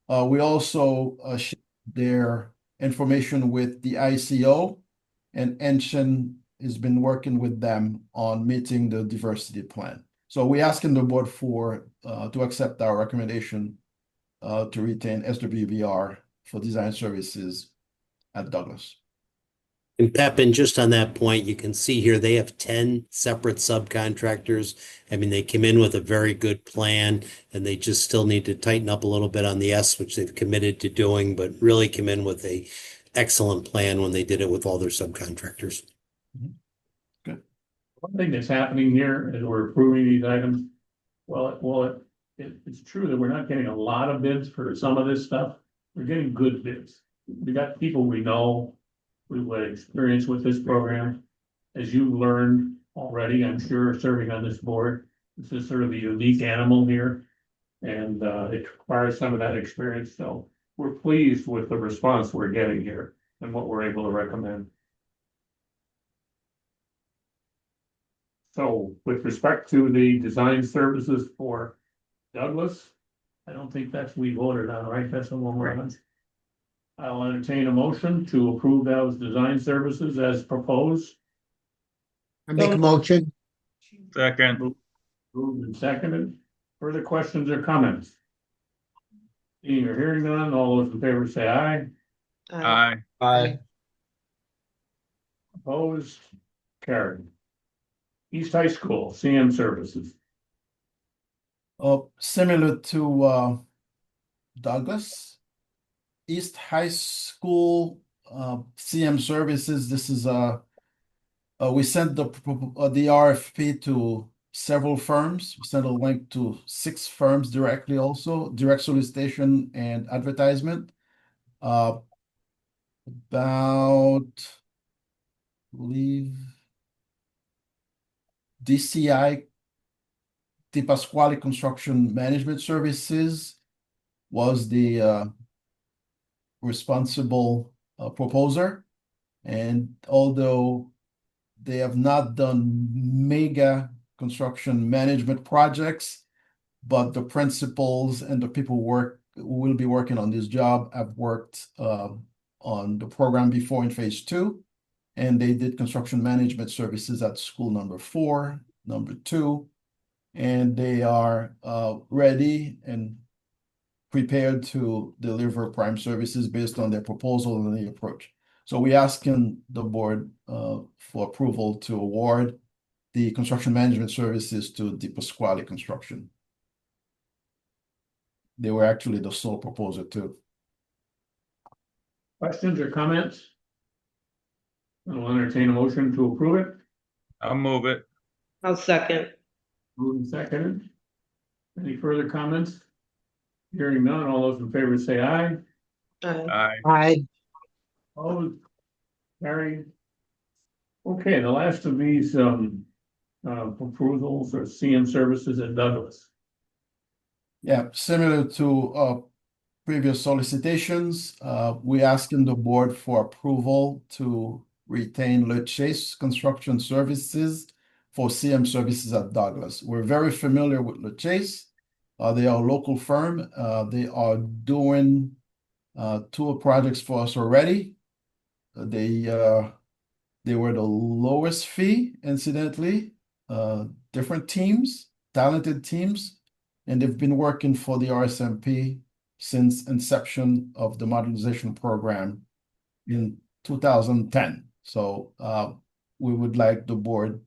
We also share their information with the ICO, and Enshin has been working with them on meeting the diversity plan. So we're asking the board to accept our recommendation to retain SWBR for design services at Douglas. And Pepin, just on that point, you can see here they have 10 separate subcontractors. I mean, they came in with a very good plan, and they just still need to tighten up a little bit on the S, which they've committed to doing, but really came in with a excellent plan when they did it with all their subcontractors. Good. One thing that's happening here as we're approving these items, it's true that we're not getting a lot of bids for some of this stuff. We're getting good bids. We got people we know. We've had experience with this program. As you learned, already, I'm sure, serving on this board. This is sort of a unique animal here. And it requires some of that experience, so we're pleased with the response we're getting here and what we're able to recommend. So with respect to the design services for Douglas, I don't think that's we voted on, right? That's the one we're on. I'll entertain a motion to approve those design services as proposed. I make a motion. Second. Moved and seconded. Further questions or comments? Seeing or hearing none, all those in favor say aye. Aye. Aye. Opposed? Carried. East High School, CM services. Similar to Douglas, East High School CM services. This is we sent the RFP to several firms. We sent a link to 6 firms directly, also direct solicitation and advertisement. About, I believe, DCI, Di Pasquale Construction Management Services, was the responsible proposer. And although they have not done mega construction management projects, but the principals and the people who will be working on this job have worked on the program before in phase 2, and they did construction management services at school number 4, number 2, and they are ready and prepared to deliver prime services based on their proposal and the approach. So we're asking the board for approval to award the construction management services to Di Pasquale Construction. They were actually the sole proposer too. Questions or comments? I'll entertain a motion to approve it. I'll move it. I'll second. Moved and seconded. Any further comments? Hearing none, all those in favor say aye. Aye. Aye. Opposed? Carried. Okay, the last of these proposals are CM services at Douglas. Yeah, similar to previous solicitations, we're asking the board for approval to retain Le Chase Construction Services for CM services at Douglas. We're very familiar with Le Chase. They are a local firm. They are doing 2 projects for us already. They were the lowest fee, incidentally. Different teams, talented teams, and they've been working for the RSMP since inception of the modernization program in 2010. So we would like the board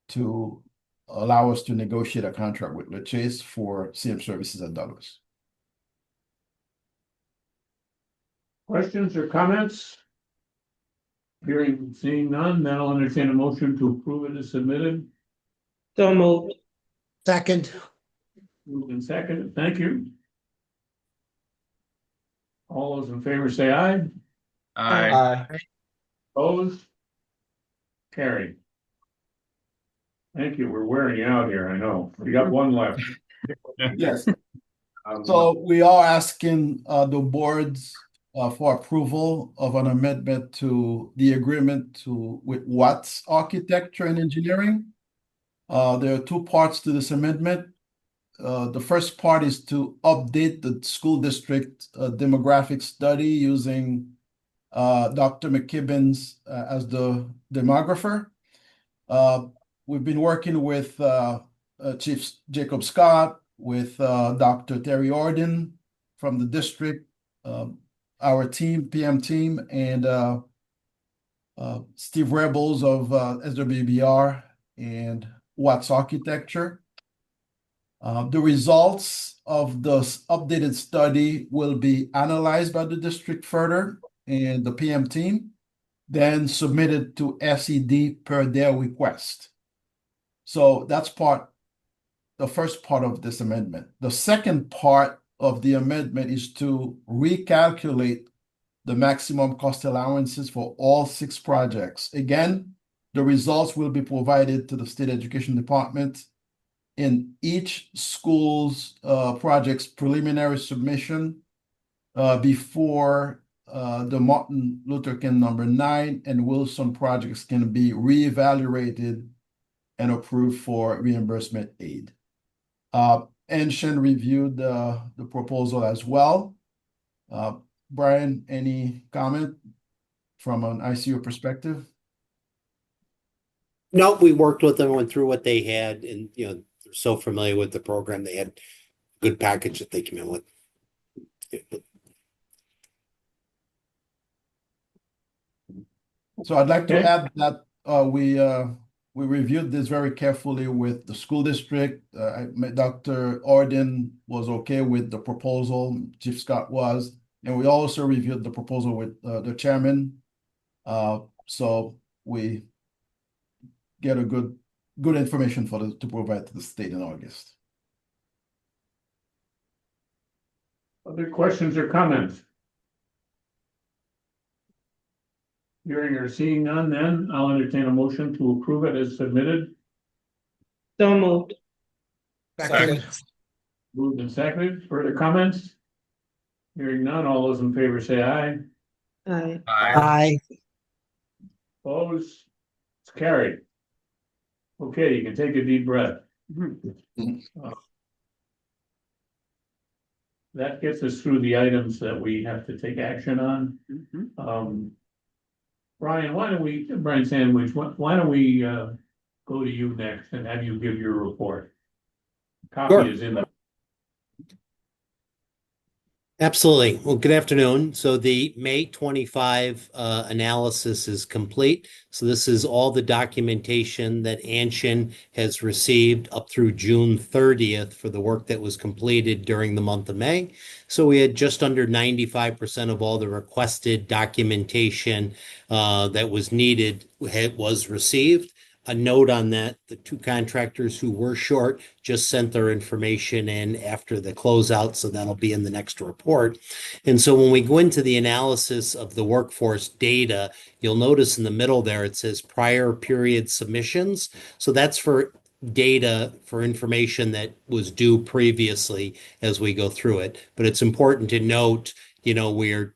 to allow us to negotiate a contract with Le Chase for CM services at Douglas. Questions or comments? Seeing none, then I'll entertain a motion to approve it as submitted. So moved. Second. Moved and seconded. Thank you. All those in favor say aye. Aye. Opposed? Carried. Thank you. We're wearing you out here, I know. We got one left. Yes. So we are asking the boards for approval of an amendment to the agreement with Watts Architecture and Engineering. There are 2 parts to this amendment. The first part is to update the school district demographic study using Dr. McKibbins as the demographer. We've been working with Chief Jacob Scott, with Dr. Terry Orden from the district, our team, PM team, and Steve Rebels of SWBR and Watts Architecture. The results of the updated study will be analyzed by the district further and the PM team, then submitted to SED per their request. So that's the first part of this amendment. The second part of the amendment is to recalculate the maximum cost allowances for all 6 projects. Again, The results will be provided to the State Education Department in each school's project's preliminary submission before the Martin Luther King #9 and Wilson projects can be reevaluated and approved for reimbursement aid. Anshin reviewed the proposal as well. Brian, any comment from an ICU perspective? No, we worked with them, went through what they had, and they're so familiar with the program. They had a good package that they came in with. So I'd like to Okay. add that we reviewed this very carefully with the school district. Dr. Orden was okay with the proposal, Chief Scott was, and we also reviewed the proposal with the chairman. So we get a good information to provide to the state in August. Other questions or comments? Hearing or seeing none, then I'll entertain a motion to approve it as submitted. So moved. Second. Moved and seconded. Further comments? Hearing none, all those in favor say aye. Aye. Aye. Opposed? It's carried. Okay, you can take a deep breath. That gets us through the items that we have to take action on. Brian Sandwich, why don't we go to you next and have you give your report? Copy Sure. is in the. Absolutely. Well, good afternoon. So the May 25 analysis is complete. So this is all the documentation that Anshin has received up through June 30th for the work that was completed during the month of May. So we had just under 95% of all the requested documentation that was needed was received. A note on that, the two contractors who were short just sent their information in after the closeout, so that'll be in the next report. And so when we go into the analysis of the workforce data, you'll notice in the middle there, it says prior period submissions. So that's for data for information that was due previously as we go through it. But it's important to note, we're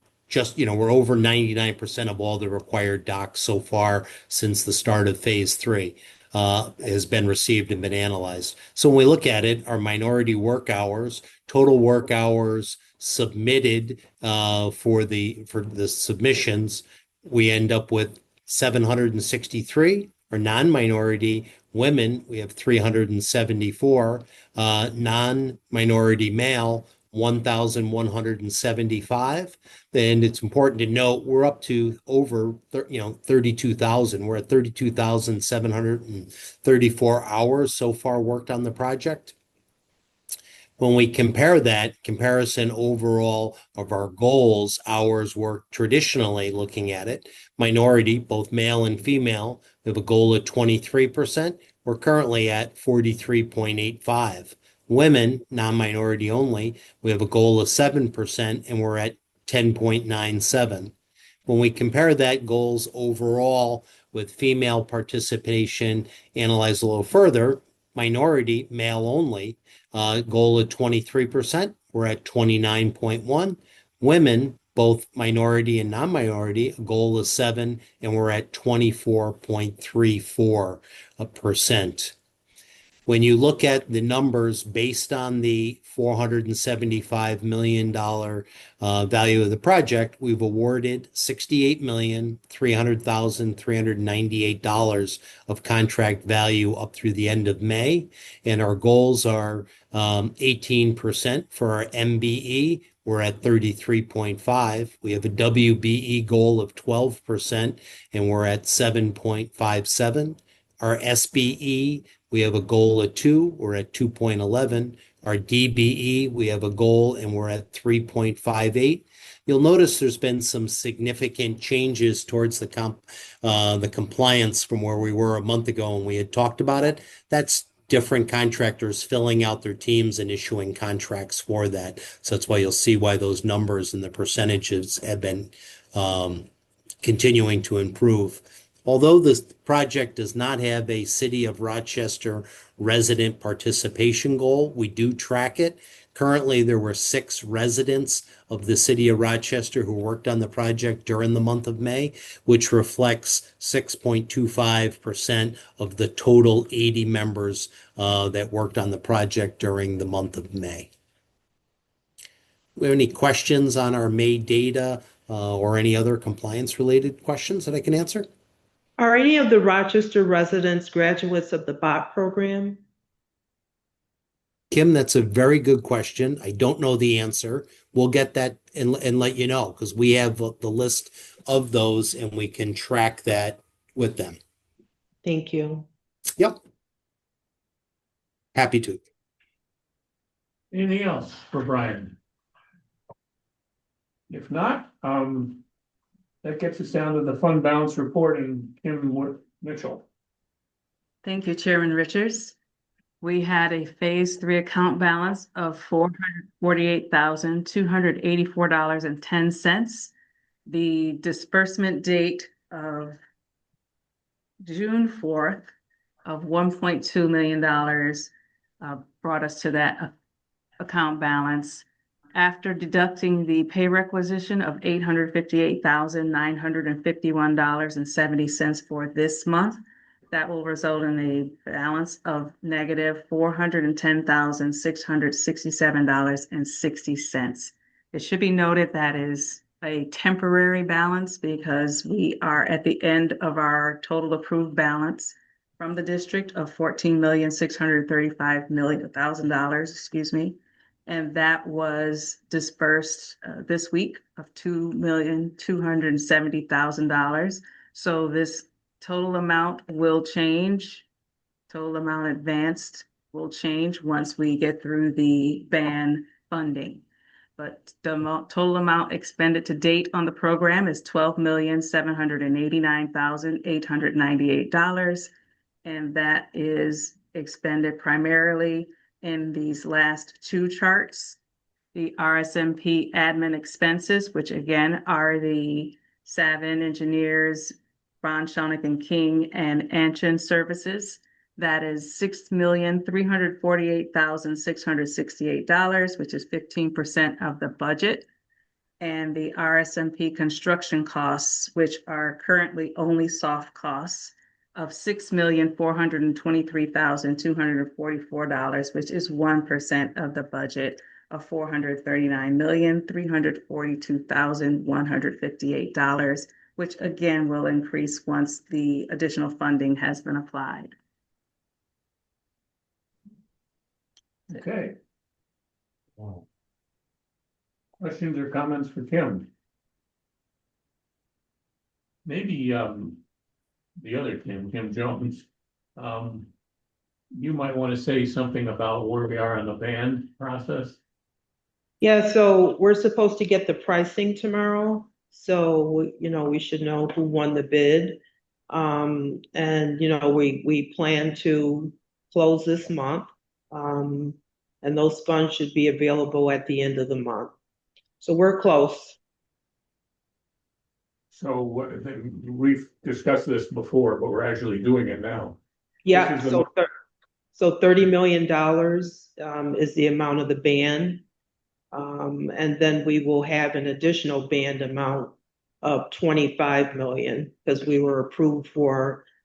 over 99% of all the required docs so far since the start of phase 3 has been received and been analyzed. So when we look at it, our minority work hours, total work hours submitted for the submissions, we end up with 763. For non-minority women, we have 374. Non-minority male, 1,175. And it's important to note we're up to over 32,000. We're at 32,734 hours so far worked on the project. When we compare that comparison overall of our goals, hours worked traditionally looking at it, minority, both male and female, we have a goal of 23%. We're currently at 43.85. Women, non-minority only, we have a goal of 7% and we're at 10.97. When we compare that goals overall with female participation, analyze a little further, minority, male only, goal of 23%, we're at 29.1. Women, both minority and non-minority, a goal of 7, and we're at 24.34%. When you look at the numbers based on the $475 million value of the project, we've awarded $68,300,398 of contract value up through the end of May. And our goals are 18% for our MBE. We're at 33.5. We have a WBE goal of 12%, and we're at 7.57. Our SBE, we have a goal of 2, we're at 2.11. Our DBE, we have a goal and we're at 3.58. You'll notice there's been some significant changes towards the compliance from where we were a month ago when we had talked about it. That's different contractors filling out their teams and issuing contracts for that. So that's why you'll see why those numbers and the percentages have been continuing to improve Although this project does not have a City of Rochester resident participation goal, we do track it. Currently, there were 6 residents of the City of Rochester who worked on the project during the month of May, which reflects 6.25% of the total 80 members that worked on the project during the month of May. We have any questions on our May data or any other compliance-related questions that I can answer? Are any of the Rochester residents graduates of the BOT program? Kim, that's a very good question. I don't know the answer. We'll get that and let you know because we have the list of those and we can track that with them. Thank you. Yep. Happy to. Anything else for Brian? If not, that gets us down to the fund balance report and Kim Mitchell. Thank you, Chairman Richards. We had a phase 3 account balance of $448,284.10. The disbursement date of June 4th of $1.2 million brought us to that account balance. After deducting the pay requisition of $858,951.70 for this month, that will result in a balance of negative $410,667.60. It should be noted that is a temporary balance because we are at the end of our total approved balance from the district of $14,635,000, excuse me. And that was dispersed this week of $2,270,000. So this total amount will change. Total amount advanced will change once we get through the ban funding. But the total amount expended to date on the program is $12,789,898. And that is expended primarily in these last 2 charts. The RSMP admin expenses, which again are the Savin Engineers, Ron Schoenig and King and Anshin services. That is $6,348,668, which is 15% of the budget. And the RSMP construction costs, which are currently only soft costs, of $6,423,244, which is 1% of the budget of $439,342,158, which again will increase once the additional funding has been applied. Okay. Questions or comments for Kim? Maybe the other Kim Jones. You might want to say something about where we are in the band process. Yeah, so we're supposed to get the pricing tomorrow. So, we should know who won the bid. And, we plan to close this month. And those funds should be available at the end of the month. So we're close. So we've discussed this before, but we're actually doing it now. Yeah, so $30 million is the amount of the band. And then we will have an additional band amount of 25 million because we were approved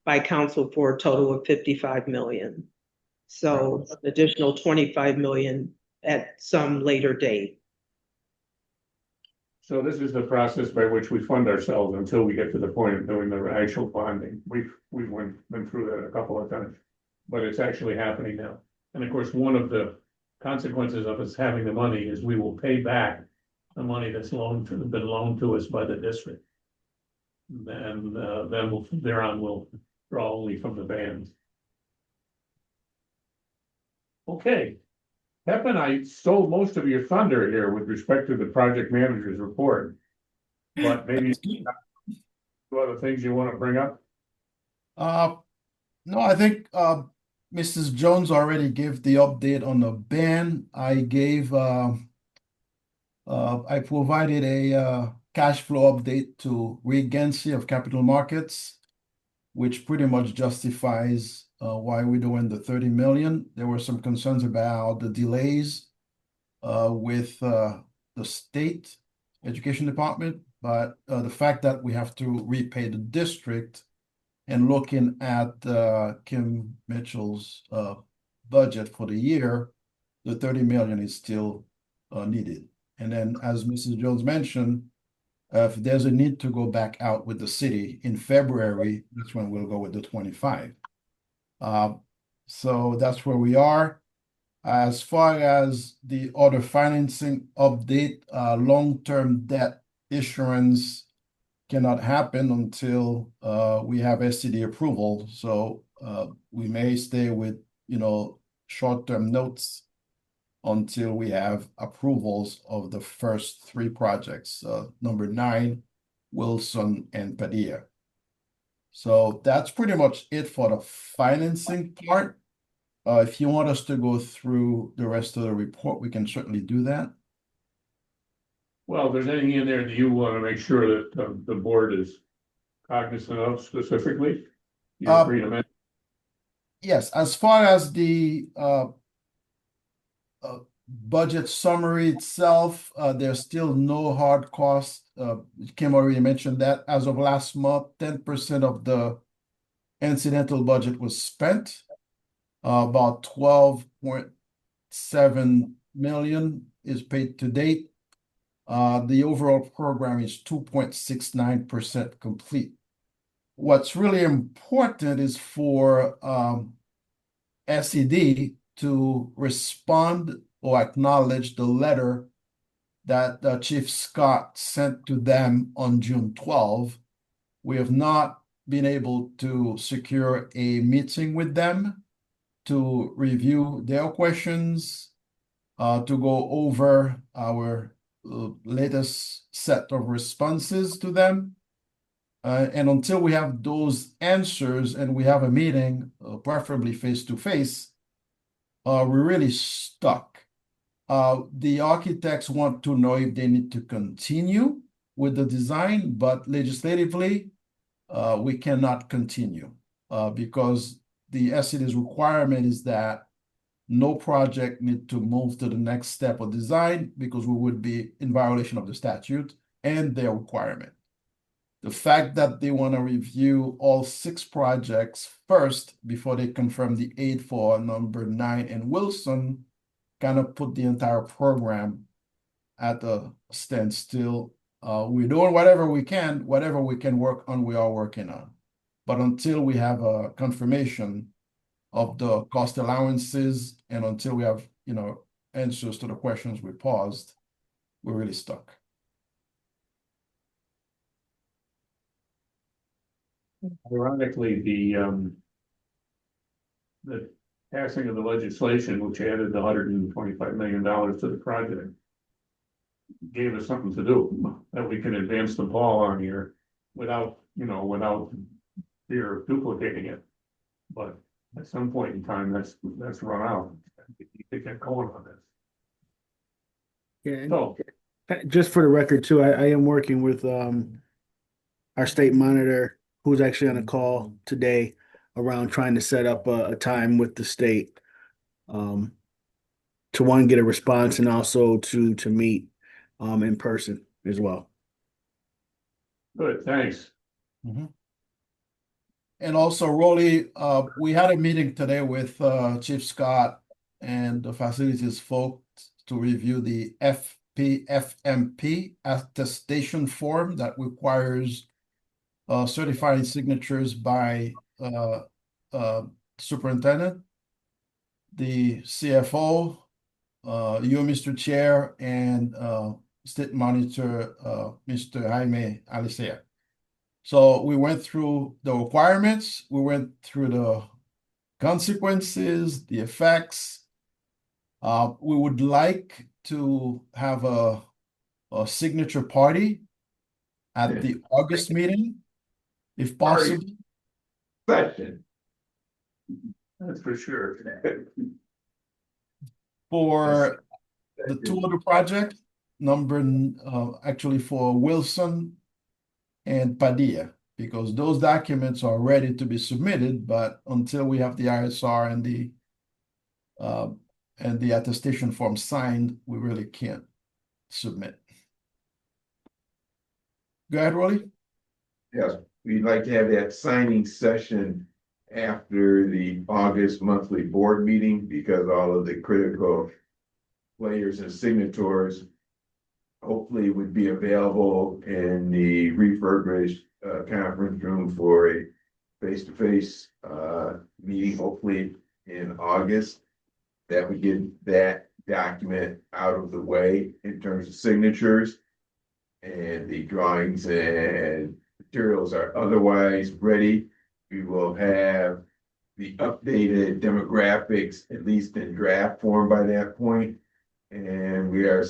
by council for a total of 55 million. So an additional 25 million at some later date. So this is the process by which we fund ourselves until we get to the point of doing the actual bonding. We've been through that a couple of times, but it's actually happening now. And of course, one of the consequences of us having the money is we will pay back the money that's been loaned to us by the district. And then from there on, we'll draw only from the bands. Okay. Pepin, I stole most of your thunder here with respect to the project manager's report. But maybe two other things you want to bring up? No, I think Mrs. Jones already gave the update on the ban. I provided a cash flow update to Regency of Capital Markets. which pretty much justifies why we're doing the 30 million. There were some concerns about the delays with the state education department, but the fact that we have to repay the district and looking at Kim Mitchell's budget for the year, the 30 million is still needed. And then, as Mrs. Jones mentioned, if there's a need to go back out with the city in February, that's when we'll go with the 25. So that's where we are. As far as the other financing update, long-term debt issuance cannot happen until we have SCD approval. So we may stay with, short-term notes until we have approvals of the first three projects, number 9, Wilson and Padilla. So that's pretty much it for the financing part. If you want us to go through the rest of the report, we can certainly do that. Well, if there's anything in there that you want to make sure that the board is cognizant of specifically, you're free to mention. Yes, as far as the budget summary itself, there's still no hard cost. Kim already mentioned that as of last month, 10% of the incidental budget was spent. About 12.7 million is paid to date. The overall program is 2.69% complete. What's really important is for SED to respond or acknowledge the letter that Chief Scott sent to them on June 12. We have not been able to secure a meeting with them to review their questions, to go over our latest set of responses to them. And until we have those answers and we have a meeting, preferably face-to-face, we're really stuck. The architects want to know if they need to continue with the design, but legislatively, we cannot continue because the SED's requirement is that no project need to move to the next step of design because we would be in violation of the statute and their requirement. The fact that they want to review all 6 projects first before they confirm the 8 for number 9 and Wilson kind of put the entire program at a standstill. We're doing whatever we can work on, we are working on. But until we have a confirmation of the cost allowances and until we have, answers to the questions we paused, we're really stuck. Ironically, the passing of the legislation, which added the $125 million to the project, gave us something to do that we can advance the ball on here without fear of duplicating it. But at some point in time, that's run out. You can get going on this. Yeah, So, just for the record too, I am working with our state monitor, who's actually on a call today, around trying to set up a time with the state to get a response and also to meet in person as well. good, thanks. And also, Rolly, we had a meeting today with Chief Scott and the facilities folks to review the FPFMP attestation form that requires certifying signatures by superintendent, the CFO, you, Mr. Chair, and State Monitor, Mr. Jaime Alicea. So we went through the requirements, we went through the consequences, the effects. We would like to have a signature party at the August meeting, if possible. Question. That's for sure. For the 2 other projects, actually for Wilson and Padilla. because those documents are ready to be submitted, but until we have the ISR and the attestation form signed, we really can't submit. Go ahead, Rolly. Yes, we'd like to have that signing session after the August monthly board meeting because all of the critical players and signatories hopefully would be available in the refurbished conference room for a face-to-face meeting, hopefully in August. That would get that document out of the way in terms of signatures, and the drawings and materials are otherwise ready. We will have the updated demographics, at least in draft form by that point. And we are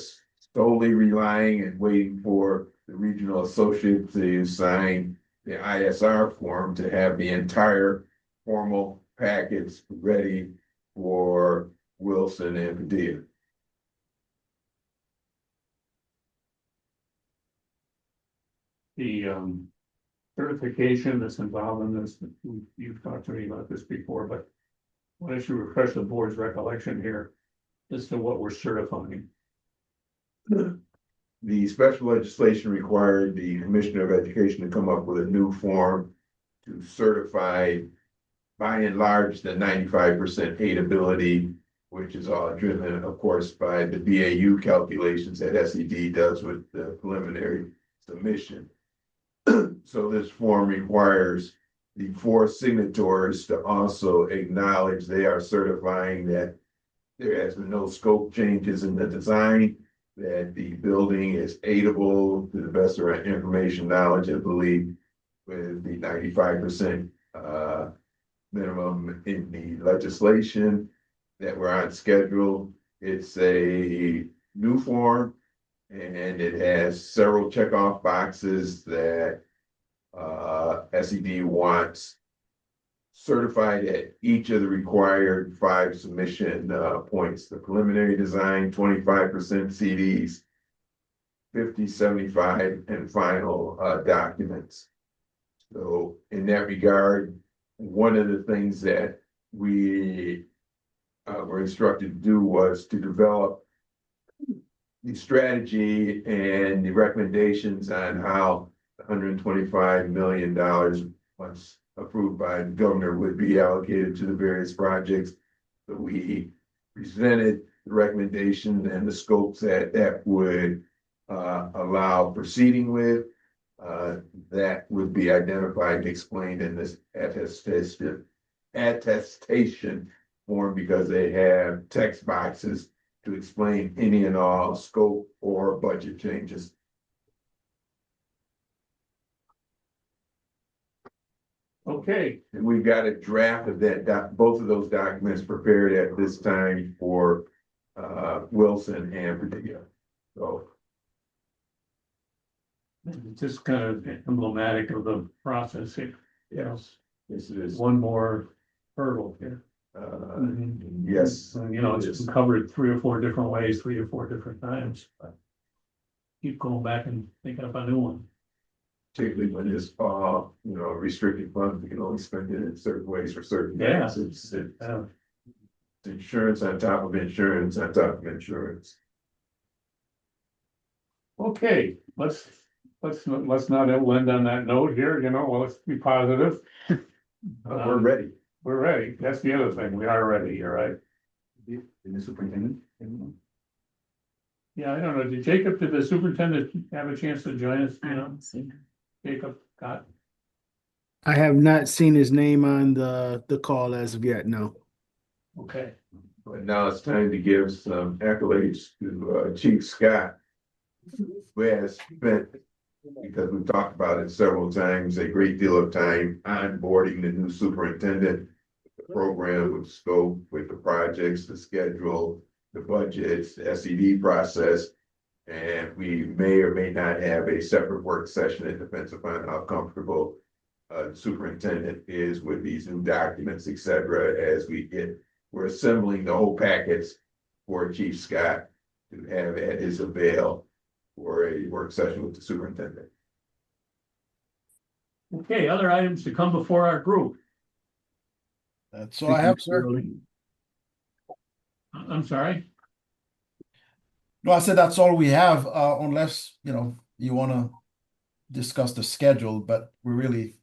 solely relying and waiting for the regional associate to sign the ISR form to have the entire formal packets ready for Wilson and Padilla. The certification that's involved in this, you've talked to me about this before, but why don't you refresh the board's recollection here as to what we're certifying? The special legislation required the Commissioner of Education to come up with a new form to certify, by and large, the 95% aidability, which is all driven, of course, by the BAU calculations that SED does with the preliminary submission. So this form requires the 4 signatories to also acknowledge they are certifying that there has been no scope changes in the design, that the building is aidable to the best of our information, knowledge, and belief with the 95% minimum in the legislation, that we're on schedule. It's a new form, and it has several checkoff boxes that SED wants certified at each of the required 5 submission points: the preliminary design, 25% CDs, 50, 75, and final documents. So in that regard, one of the things that we were instructed to do was to develop the strategy and the recommendations on how $125 million, once approved by the governor, would be allocated to the various projects. So we presented the recommendation and the scopes that would allow proceeding with. That would be identified and explained in this attestation form, because they have text boxes to explain any and all scope or budget changes. Okay. And we've got a draft of that, both of those documents prepared at this time for Wilson and Padilla. So It's just kind of emblematic of the process here. yes, this is One more hurdle here. yes. And, you know, it's been covered 3 or 4 different ways, 3 or 4 different times. But keep going back and thinking of a new one. Particularly when it's restricted funds, we can only spend it in certain ways for certain Yeah. things. It's insurance on top of insurance on top of insurance. Okay, let's not end on that note here, you know. Well, let's be positive. We're ready. We're ready. That's the other thing. We are ready. You're right. In the superintendent. Yeah, I don't know. Did the superintendent have a chance to join us? I You know, don't see that. Jacob got. I have not seen his name on the call as of yet, no. Okay. But now it's time to give some accolades to Chief Scott, who has spent, because we've talked about it several times, a great deal of time onboarding the new superintendent, the program with scope, with the projects, the schedule, the budgets, the SED process. And we may or may not have a separate work session. It depends upon how comfortable the superintendent is with these new documents, et cetera, as we're assembling the whole packets for Chief Scott to have at his avail for a work session with the superintendent. Okay, other items to come before our group. That's all I have, sir. I'm sorry. No, I said that's all we have, unless, you wanna discuss the schedule, but we really,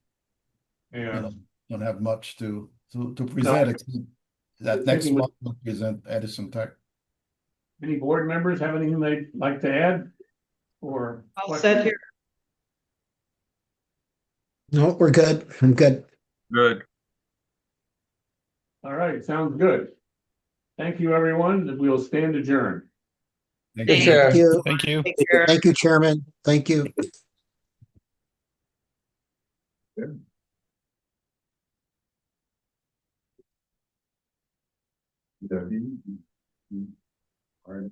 Yeah. don't have much to present. except That next Thinking with- month we'll present Edison Tech. Any board members have anything they'd like to add? Or? All set here. No, we're good. I'm good. Good. All right, sounds good. Thank you, everyone. We'll stand adjourned. Thank Thank you. Thank you. Thank you. Take care. Thank you, Chairman. Thank you. All right.